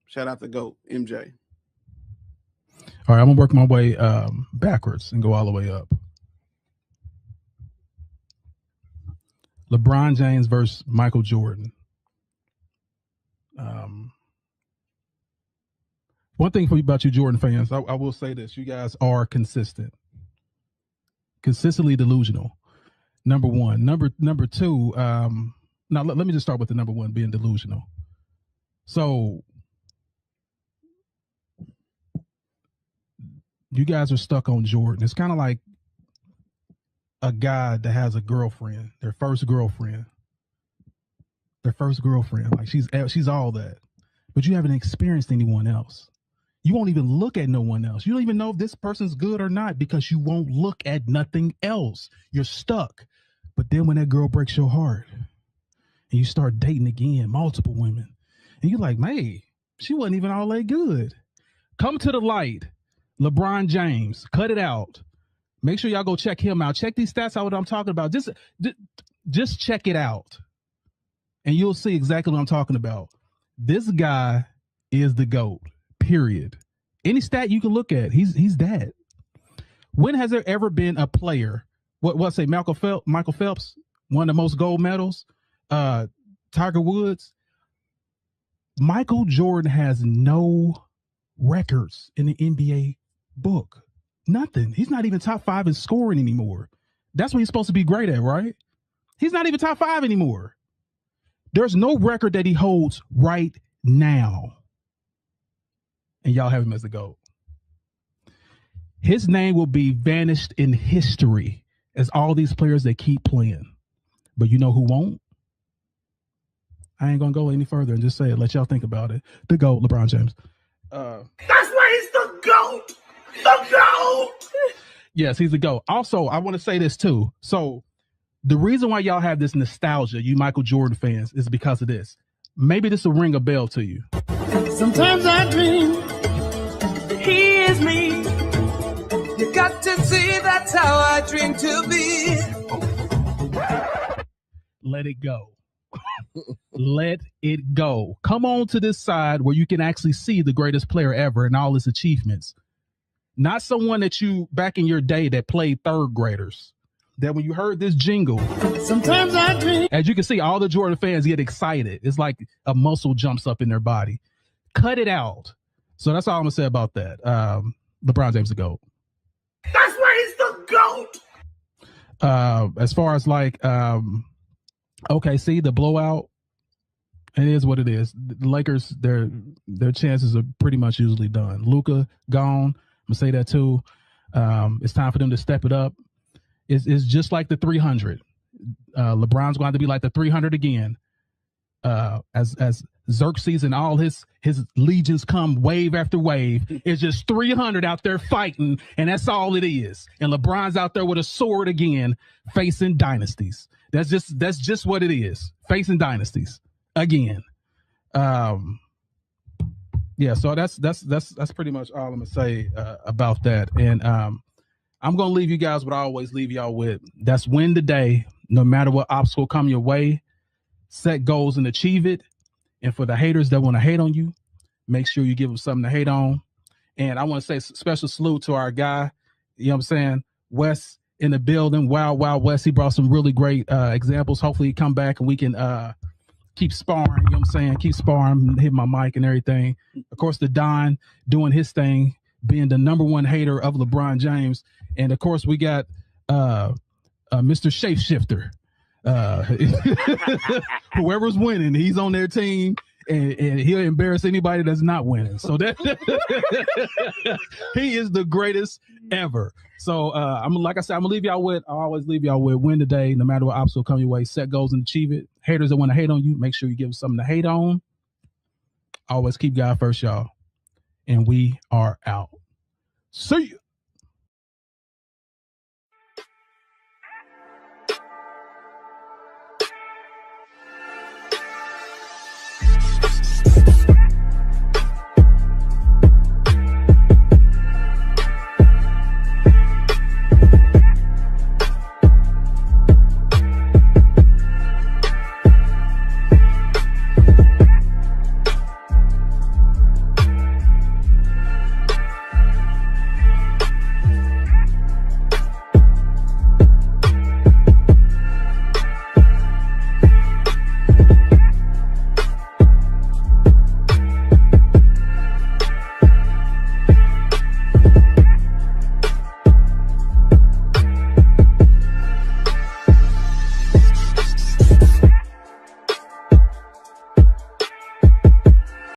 Shout out to GOAT, MJ. All right, I'm going to work my way backwards and go all the way up. LeBron James versus Michael Jordan. One thing about you Jordan fans, I will say this. You guys are consistently delusional. Number one. Number two, now let me just start with the number one, being delusional. So you guys are stuck on Jordan. It's kind of like a guy that has a girlfriend, their first girlfriend. Like she's all that. But you haven't experienced anyone else. You won't even look at no one else. You don't even know if this person's good or not because you won't look at nothing else. You're stuck. But then when that girl breaks your heart and you start dating again, multiple women, and you're like, man, she wasn't even all that good. Come to the light. LeBron James, cut it out. Make sure y'all go check him out. Check these stats out what I'm talking about. Just check it out. And you'll see exactly what I'm talking about. This guy is the GOAT. Period. Any stat you can look at, he's that. When has there ever been a player? What say Michael Phelps, one of the most gold medals? Tiger Woods. Michael Jordan has no records in the NBA book. Nothing. He's not even top 5 in scoring anymore. That's what he's supposed to be great at, right? He's not even top 5 anymore. There's no record that he holds right now. And y'all have him as the GOAT. His name will be vanished in history is all these players that keep playing. But you know who won't? I ain't gonna go any further and just say it. Let y'all think about it. The GOAT, LeBron James. That's why he's the GOAT. The GOAT. Yes, he's the GOAT. Also, I want to say this too. So the reason why y'all have this nostalgia, you Michael Jordan fans, is because of this. Maybe this will ring a bell to you. Sometimes I dream he is me. You got to see that's how I dream to be. Let it go. Let it go. Come on to this side where you can actually see the greatest player ever and all his achievements. Not someone that you, back in your day, that played third graders. That when you heard this jingle, sometimes I dream. As you can see, all the Jordan fans get excited. It's like a muscle jumps up in their body. Cut it out. So that's all I'm going to say about that. LeBron James the GOAT. That's why he's the GOAT. As far as like, okay, see the blowout, it is what it is. The Lakers, their chances are pretty much usually done. Luka gone. I'm going to say that too. It's time for them to step it up. It's just like the 300. LeBron's going to be like the 300 again. As Xerxes and all his legions come wave after wave, it's just 300 out there fighting, and that's all it is. And LeBron's out there with a sword again, facing dynasties. That's just what it is, facing dynasties again. Yeah. So that's pretty much all I'm gonna say about that. And I'm gonna leave you guys what I always leave y'all with. That's win today, no matter what obstacle come your way. Set goals and achieve it. And for the haters that want to hate on you, make sure you give them something to hate on. And I want to say special salute to our guy, you know what I'm saying, Wes in the building. Wild West. He brought some really great examples. Hopefully he come back and we can keep sparring, you know what I'm saying? Keep sparring, hit my mic and everything. Of course, the Don doing his thing, being the number one hater of LeBron James. And of course, we got Mr. Shapeshifter. Whoever's winning, he's on their team, and he'll embarrass anybody that's not winning. So that he is the greatest ever. So I'm like I said, I'm gonna leave y'all with. I always leave y'all with win today, no matter what obstacle come your way. Set goals and achieve it. Haters that want to hate on you, make sure you give them something to hate on. Always keep God first, y'all. And we are out. See you.